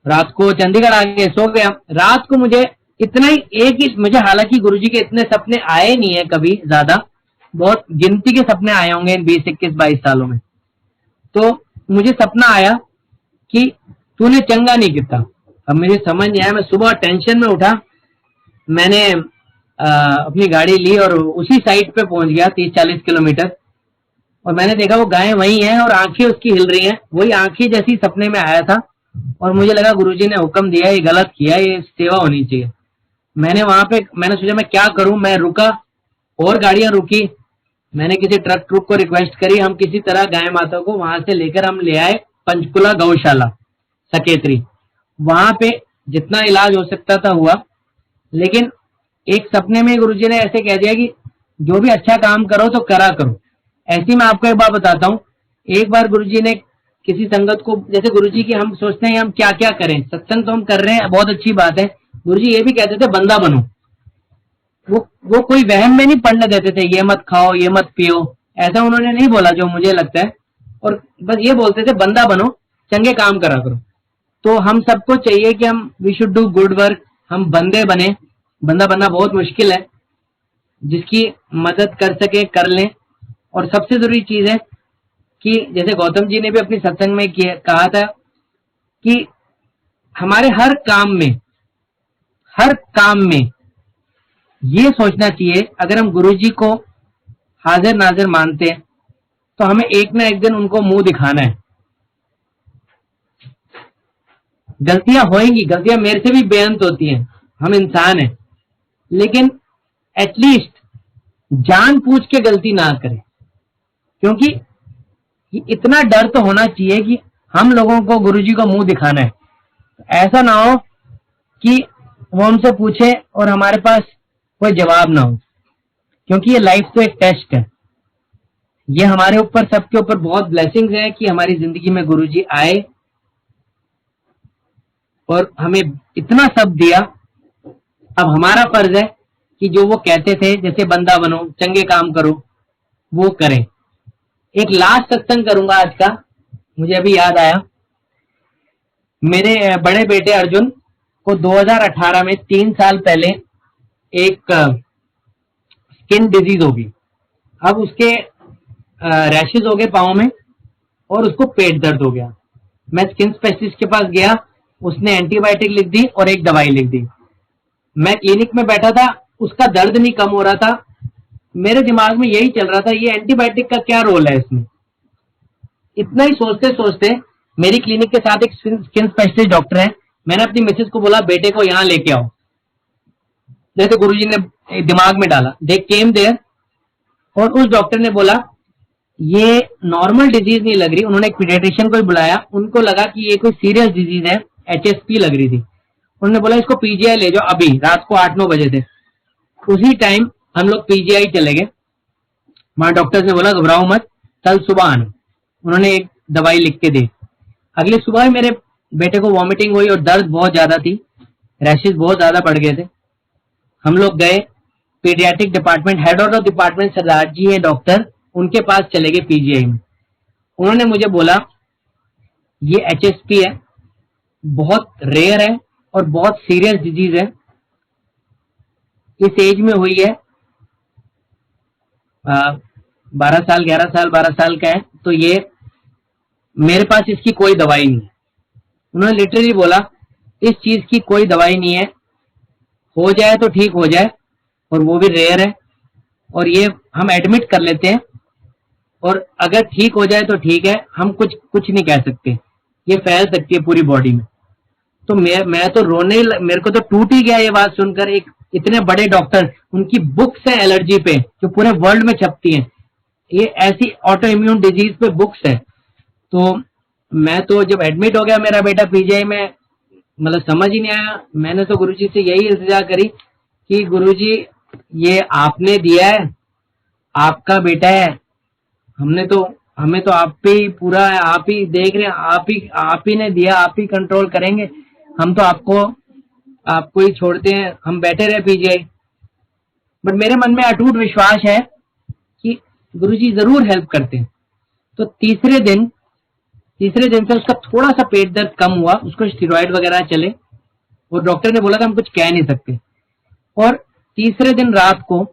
रात को चंडीगढ़ आ गए, सो गया। रात को मुझे इतना ही, एक ही मुझे, हालांकि गुरुजी के इतने सपने आए नहीं है कभी ज्यादा, बहुत गिनती के सपने आए होंगे इन 20 21 22 सालों में। तो मुझे सपना आया कि तूने चंगा नहीं किया। अब मुझे समझ नहीं आया, मैं सुबह टेंशन में उठा, मैंने अपनी गाड़ी ली और उसी साइट पे पहुंच गया 30 40 किलोमीटर, और मैंने देखा वो गाय वही है और आंखें उसकी हिल रही हैं, वही आंखें जैसी सपने में आया था। और मुझे लगा गुरुजी ने हुक्म दिया, ये गलत किया, ये सेवा होनी चाहिए। मैंने वहां पे, मैंने सोचा मैं क्या करूं, मैं रुका, और गाड़ियां रुकी, मैंने किसी ट्रक ट्रुक को रिक्वेस्ट करी, हम किसी तरह गाय माता को वहां से लेकर हम ले आए पंचकुला गौशाला सकेतरी। वहां पे जितना इलाज हो सकता था हुआ, लेकिन एक सपने में गुरुजी ने ऐसे कह दिया कि जो भी अच्छा काम करो तो करा करो। ऐसी मैं आपको एक बात बताता हूँ, एक बार गुरुजी ने किसी संगत को, जैसे गुरुजी की हम सोचते हैं हम क्या क्या करें, सत्संग तो हम कर रहे हैं, बहुत अच्छी बात है, गुरुजी ये भी कहते थे बंदा बनो। वो कोई वहम में नहीं पढ़ने देते थे, ये मत खाओ ये मत पियो, ऐसा उन्होंने नहीं बोला जो मुझे लगता है, और बस ये बोलते थे बंदा बनो, चंगे काम करा करो। तो हम सबको चाहिए कि हम we should do good work, हम बंदे बने। बंदा बनना बहुत मुश्किल है, जिसकी मदद कर सके कर लें। और सबसे जरूरी चीज है कि जैसे गौतम जी ने भी अपनी सत्संग में कहा था कि हमारे हर काम में ये सोचना चाहिए, अगर हम गुरु जी को हाजिर नाजिर मानते हैं तो हमें एक ना एक दिन उनको मुंह दिखाना है। गलतियां होंगी, गलतियां मेरे से भी बेअंत होती हैं, हम इंसान हैं, लेकिन एटलीस्ट जान पूछ के गलती ना करें, क्योंकि इतना डर तो होना चाहिए कि हम लोगों को गुरुजी को मुंह दिखाना है। ऐसा ना हो कि वो हमसे पूछे और हमारे पास कोई जवाब ना हो, क्योंकि ये लाइफ तो एक टेस्ट है। ये हमारे ऊपर, सबके ऊपर बहुत ब्लेसिंग्स है कि हमारी जिंदगी में गुरुजी आए और हमें इतना सब दिया। अब हमारा फर्ज है कि जो वो कहते थे, जैसे बंदा बनो, चंगे काम करो, वो करें। एक लास्ट सत्संग करूंगा आज का, मुझे अभी याद आया। मेरे बड़े बेटे अर्जुन को 2018 में 3 साल पहले एक स्किन डिजीज होगी। अब उसके रैशेज हो गए पाँव में और उसको पेट दर्द हो गया। मैं स्किन स्पेशलिस्ट के पास गया, उसने एंटीबायोटिक लिख दी और एक दवाई लिख दी। मैं क्लिनिक में बैठा था, उसका दर्द नहीं कम हो रहा था। मेरे दिमाग में यही चल रहा था, ये एंटीबायोटिक का क्या रोल है इसमें। इतना ही सोचते सोचते मेरी क्लिनिक के साथ एक स्किन स्पेशलिस्ट डॉक्टर है, मैंने अपनी मिसेज को बोला बेटे को यहाँ लेके आओ, जैसे गुरुजी ने दिमाग में डाला। दे केम देयर और उस डॉक्टर ने बोला ये नॉर्मल डिजीज नहीं लग रही। उन्होंने एक पीडियाट्रिशियन को भी बुलाया, उनको लगा कि ये कोई सीरियस डिजीज है, HSP लग रही थी। उन्होंने बोला इसको PGI ले जाओ अभी। रात को 8 9 बजे थे, उसी टाइम हम लोग PGI चले गए। वहां डॉक्टर ने बोला घबराओ मत, कल सुबह आना। उन्होंने एक दवाई लिख के दी। अगली सुबह मेरे बेटे को वॉमिटिंग हुई और दर्द बहुत ज्यादा थी, रैशेज बहुत ज्यादा बढ़ गए थे। हम लोग गए paediatric department, head of the department Sardar ji है डॉक्टर, उनके पास चले गए PGI में। उन्होंने मुझे बोला ये HSP है, बहुत रेयर है और बहुत सीरियस डिजीज है, इस एज में हुई है, 12 साल 11 साल 12 साल का है, तो ये मेरे पास इसकी कोई दवाई नहीं है। उन्होंने लिटरली बोला इस चीज की कोई दवाई नहीं है, हो जाए तो ठीक हो जाए और वो भी रेयर है, और ये हम एडमिट कर लेते हैं और अगर ठीक हो जाए तो ठीक है, हम कुछ नहीं कह सकते, ये फैल सकती है पूरी बॉडी में। तो मैं तो रोने, मेरे को तो टूट ही गया ये बात सुनकर। एक इतने बड़े डॉक्टर, उनकी बुक्स है एलर्जी पे जो पूरे वर्ल्ड में छपती हैं, ये ऐसी ऑटो इम्यून डिजीज पे बुक्स है। तो मैं तो जब एडमिट हो गया मेरा बेटा PGI में, मतलब समझ ही नहीं आया। मैंने तो गुरुजी से यही इल्तिजा करी कि गुरुजी ये आपने दिया है, आपका बेटा है, हमें तो आप पे ही पूरा है, आप ही देख रहे हैं, आप ही ने दिया, आप ही कंट्रोल करेंगे, हम तो आपको ही छोड़ते हैं, हम बैठे रहे PGI। बट मेरे मन में अटूट विश्वास है कि गुरुजी जरूर हेल्प करते हैं। तो तीसरे दिन से उसका थोड़ा सा पेट दर्द कम हुआ, उसको स्टेरॉइड वगैरह चले, वो डॉक्टर ने बोला था हम कुछ कह नहीं सकते। और तीसरे दिन रात को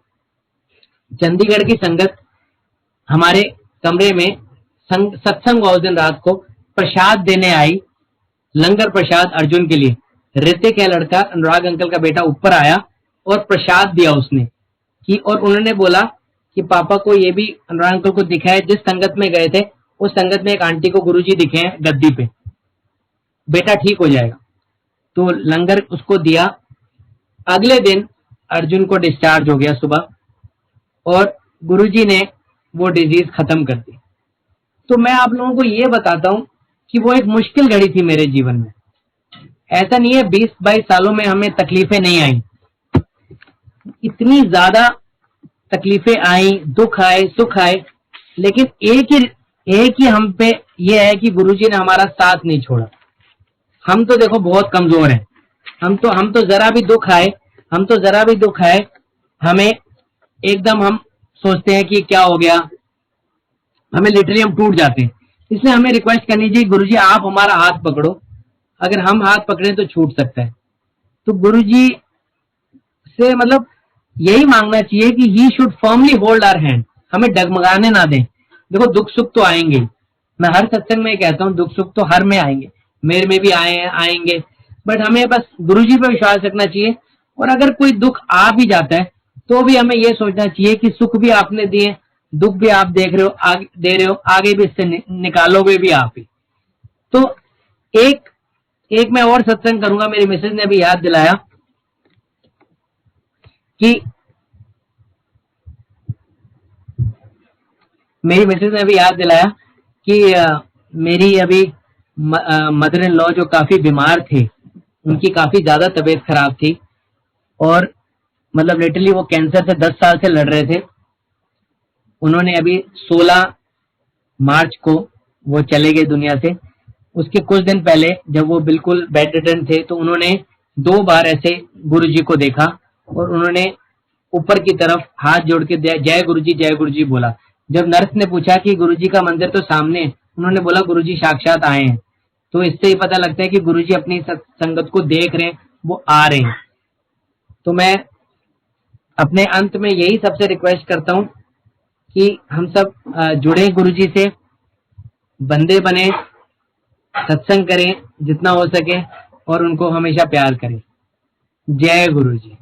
चंडीगढ़ की संगत हमारे कमरे में सत्संग हुआ। उस दिन रात को प्रसाद देने आई, लंगर प्रसाद अर्जुन के लिए। ऋतिक है लड़का, अनुराग अंकल का बेटा, ऊपर आया और प्रसाद दिया उसने कि, और उन्होंने बोला कि पापा को ये भी अनुराग अंकल को दिखा है, जिस संगत में गए थे उस संगत में एक आंटी को गुरुजी दिखे हैं गद्दी पे, बेटा ठीक हो जाएगा। तो लंगर उसको दिया। अगले दिन अर्जुन को डिस्चार्ज हो गया सुबह, और गुरुजी ने वो डिजीज खत्म कर दी। तो मैं आप लोगों को ये बताता हूं कि वो एक मुश्किल घड़ी थी मेरे जीवन में। ऐसा नहीं है 20-22 सालों में हमें तकलीफें नहीं आई, इतनी ज्यादा तकलीफें आई, दुख आए, सुख आए, लेकिन एक ही हम पे ये है कि गुरुजी ने हमारा साथ नहीं छोड़ा। हम तो देखो बहुत कमजोर हैं, हम तो जरा भी दुख आए हमें एकदम हम सोचते हैं कि क्या हो गया, हमें लिटरली हम टूट जाते हैं। इसलिए हमें रिक्वेस्ट करनी चाहिए, गुरुजी आप हमारा हाथ पकड़ो, अगर हम हाथ पकड़े तो छूट सकता है। तो गुरुजी से मतलब यही मांगना चाहिए कि he should firmly hold our hand, हमें डगमगाने ना दें। देखो दुख सुख तो आएंगे, मैं हर सत्संग में कहता हूँ दुख सुख तो हर में आएंगे, मेरे में भी आएंगे, बट हमें बस गुरुजी पे विश्वास रखना चाहिए। और अगर कोई दुख आ भी जाता है तो भी हमें यह सोचना चाहिए कि सुख भी आपने दिए, दुख भी आप दे रहे हो, आगे भी इससे निकालोगे भी आप ही। तो एक मैं और सत्संग करूंगा, मेरी मिसेज ने भी याद दिलाया कि मेरी अभी मदर इन लॉ जो काफी बीमार थे, उनकी काफी ज्यादा तबीयत खराब थी, और मतलब लिटरली वो कैंसर से 10 साल से लड़ रहे थे। उन्होंने अभी 16 मार्च को वो चले गए दुनिया से। उसके कुछ दिन पहले जब वो बिल्कुल बेड रिडन थे तो उन्होंने 2 बार ऐसे गुरुजी को देखा, और उन्होंने ऊपर की तरफ हाथ जोड़ के जय गुरुजी बोला। जब नर्स ने पूछा कि गुरुजी का मंदिर तो सामने, उन्होंने बोला गुरुजी साक्षात आए हैं। तो इससे ही पता लगता है कि गुरुजी अपनी संगत को देख रहे हैं, वो आ रहे हैं। तो मैं अपने अंत में यही सबसे रिक्वेस्ट करता हूं कि हम सब जुड़े गुरुजी से, बंदे बने, सत्संग करें जितना हो सके, और उनको हमेशा प्यार करें। जय गुरुजी।